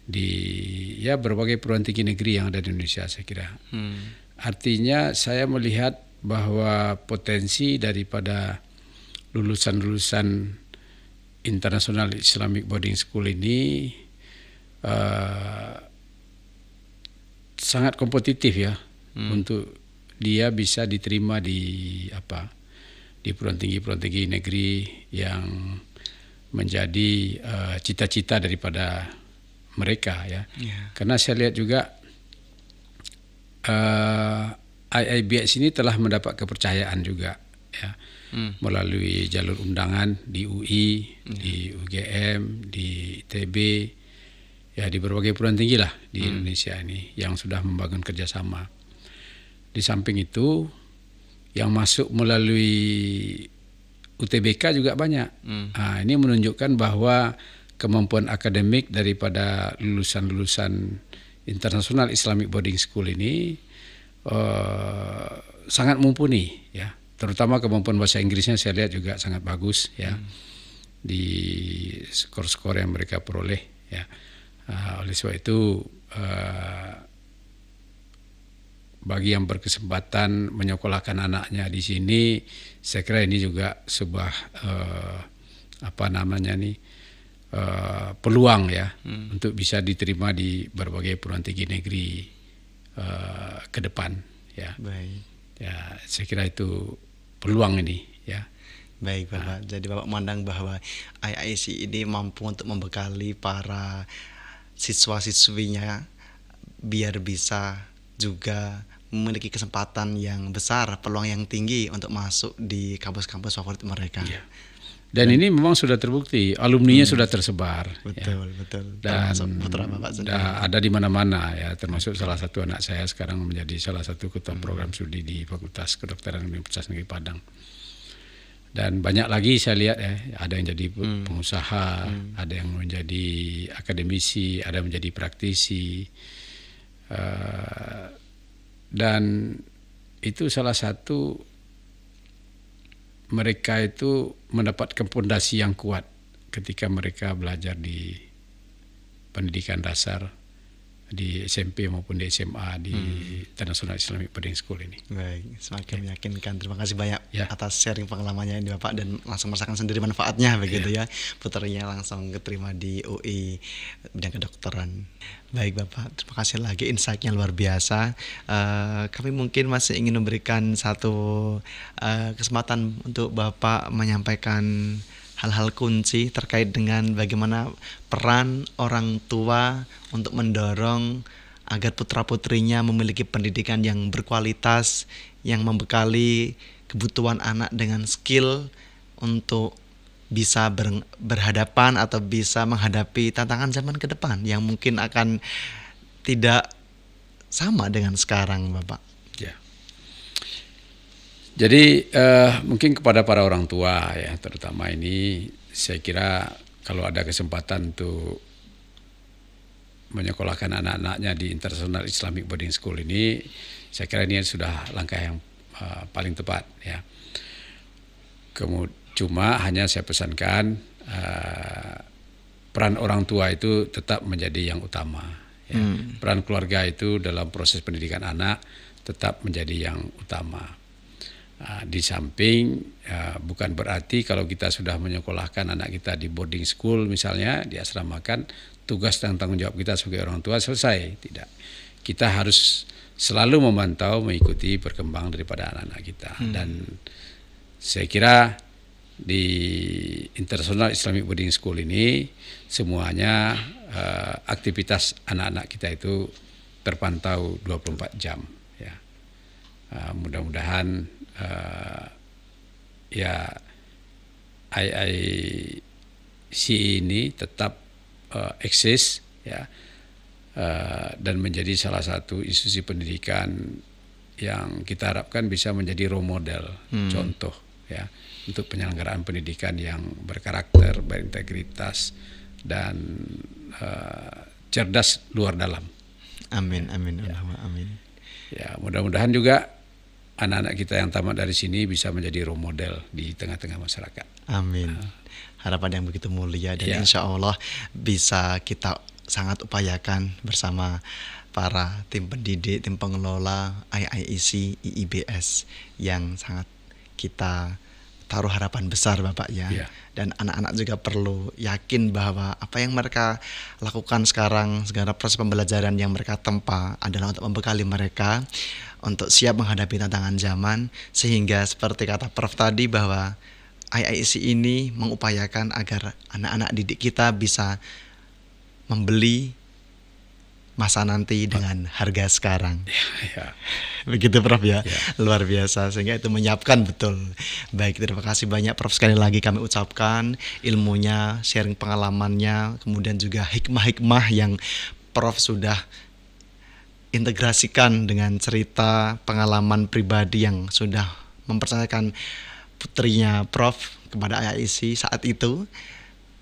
di ya berbagai perguruan tinggi negeri yang ada di Indonesia saya kira. Artinya saya melihat bahwa potensi daripada lulusan-lulusan International Islamic Boarding School ini sangat kompetitif ya, untuk dia bisa diterima di perguruan tinggi negeri yang menjadi cita-cita daripada mereka ya. Karena saya lihat juga IIBX ini telah mendapat kepercayaan juga ya, melalui jalur undangan di UI, di UGM, di ITB, ya di berbagai perguruan tinggi lah di Indonesia ini yang sudah membangun kerjasama. Di samping itu yang masuk melalui UTBK juga banyak. Ini menunjukkan bahwa kemampuan akademik daripada lulusan-lulusan International Islamic Boarding School ini sangat mumpuni ya. Terutama kemampuan bahasa Inggrisnya saya lihat juga sangat bagus ya, di skor-skor yang mereka peroleh ya. Oleh sebab itu bagi yang berkesempatan menyekolahkan anaknya di sini, saya kira ini juga sebuah peluang ya, untuk bisa diterima di berbagai perguruan tinggi negeri ke depan ya. Baik. Ya, saya kira itu peluang ini ya. Baik Bapak, jadi Bapak memandang bahwa IIC ini mampu untuk membekali para siswa-siswinya biar bisa juga memiliki kesempatan yang besar, peluang yang tinggi untuk masuk di kampus-kampus favorit mereka. Ya. Dan ini memang sudah terbukti, alumninya sudah tersebar. Betul, ya. betul. Dan Termasuk putra Bapak sendiri. ada di mana-mana ya, termasuk salah satu anak saya sekarang menjadi salah satu ketua program studi di Fakultas Kedokteran Universitas Negeri Padang. Dan banyak lagi saya lihat ya, ada yang jadi pengusaha, ada yang menjadi akademisi, ada yang menjadi praktisi. Dan itu salah satu mereka itu mendapatkan fondasi yang kuat ketika mereka belajar di pendidikan dasar di SMP maupun di SMA di International Islamic Boarding School ini. Baik, semakin meyakinkan. Terima kasih banyak Ya. atas sharing pengalamannya ini Bapak, dan langsung merasakan sendiri manfaatnya begitu ya. Putranya langsung keterima di UI bidang kedokteran. Baik Bapak, terima kasih lagi, insight-nya luar biasa. Kami mungkin masih ingin memberikan satu kesempatan untuk Bapak menyampaikan hal-hal kunci terkait dengan bagaimana peran orang tua untuk mendorong agar putra-putrinya memiliki pendidikan yang berkualitas, yang membekali kebutuhan anak dengan skill untuk bisa berhadapan atau bisa menghadapi tantangan zaman ke depan yang mungkin akan tidak sama dengan sekarang, Bapak. Ya. Jadi mungkin kepada para orang tua ya, terutama ini saya kira kalau ada kesempatan untuk menyekolahkan anak-anaknya di International Islamic Boarding School ini, saya kira ini sudah langkah yang paling tepat ya. Cuma hanya saya pesankan peran orang tua itu tetap menjadi yang utama. Ya. Peran keluarga itu dalam proses pendidikan anak tetap menjadi yang utama. Di samping bukan berarti kalau kita sudah menyekolahkan anak kita di boarding school misalnya, diasramakan, tugas dan tanggung jawab kita sebagai orang tua selesai. Tidak. Kita harus selalu memantau, mengikuti perkembangan daripada anak-anak kita. Dan saya kira di International Islamic Boarding School ini semuanya aktivitas anak-anak kita itu terpantau 24 jam. Ya. Mudah-mudahan ya IIC ini tetap eksis ya, dan menjadi salah satu institusi pendidikan yang kita harapkan bisa menjadi role model, contoh ya untuk penyelenggaraan pendidikan yang berkarakter, berintegritas dan cerdas luar dalam. Amin, amin, Ya. amin. Ya, mudah-mudahan juga anak-anak kita yang tamat dari sini bisa menjadi role model di tengah-tengah masyarakat. Amin. Harapan yang begitu mulia, dan Ya. insya Allah bisa kita sangat upayakan bersama para tim pendidik, tim pengelola IIEC, IIBS yang sangat kita taruh harapan besar Bapak ya. Ya. Dan anak-anak juga perlu yakin bahwa apa yang mereka lakukan sekarang, segala proses pembelajaran yang mereka tempa adalah untuk membekali mereka untuk siap menghadapi tantangan zaman, sehingga seperti kata Prof tadi bahwa IIC ini mengupayakan agar anak-anak didik kita bisa membeli masa nanti dengan harga sekarang. Ya. Begitu Prof ya. Ya. Luar biasa, sehingga itu menyiapkan betul. Baik, terima kasih banyak Prof, sekali lagi kami ucapkan ilmunya, sharing pengalamannya, kemudian juga hikmah-hikmah yang Prof sudah integrasikan dengan cerita pengalaman pribadi yang sudah mempercayakan putrinya Prof kepada IIC saat itu,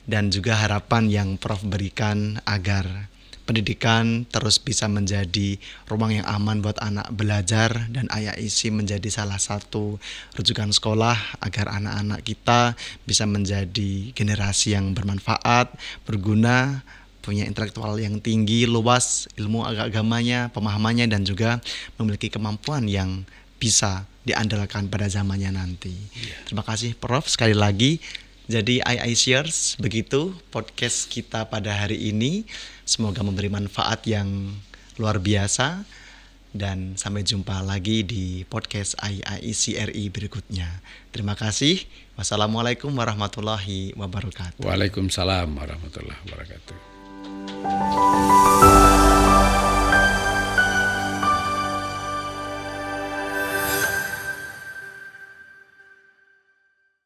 dan juga harapan yang Prof berikan agar pendidikan terus bisa menjadi ruang yang aman buat anak belajar, dan IIC menjadi salah satu rujukan sekolah agar anak-anak kita bisa menjadi generasi yang bermanfaat, berguna, punya intelektual yang tinggi, luas, ilmu agamanya, pemahamannya, dan juga memiliki kemampuan yang bisa diandalkan pada zamannya nanti. Terima kasih Prof sekali lagi. Jadi IICers, begitu podcast kita pada hari ini. Semoga memberi manfaat yang luar biasa. dan sampai jumpa lagi di podcast IAIC RI berikutnya. Terima kasih. Wassalamualaikum warahmatullahi wabarakatuh. Waalaikumsalam warahmatullahi wabarakatuh.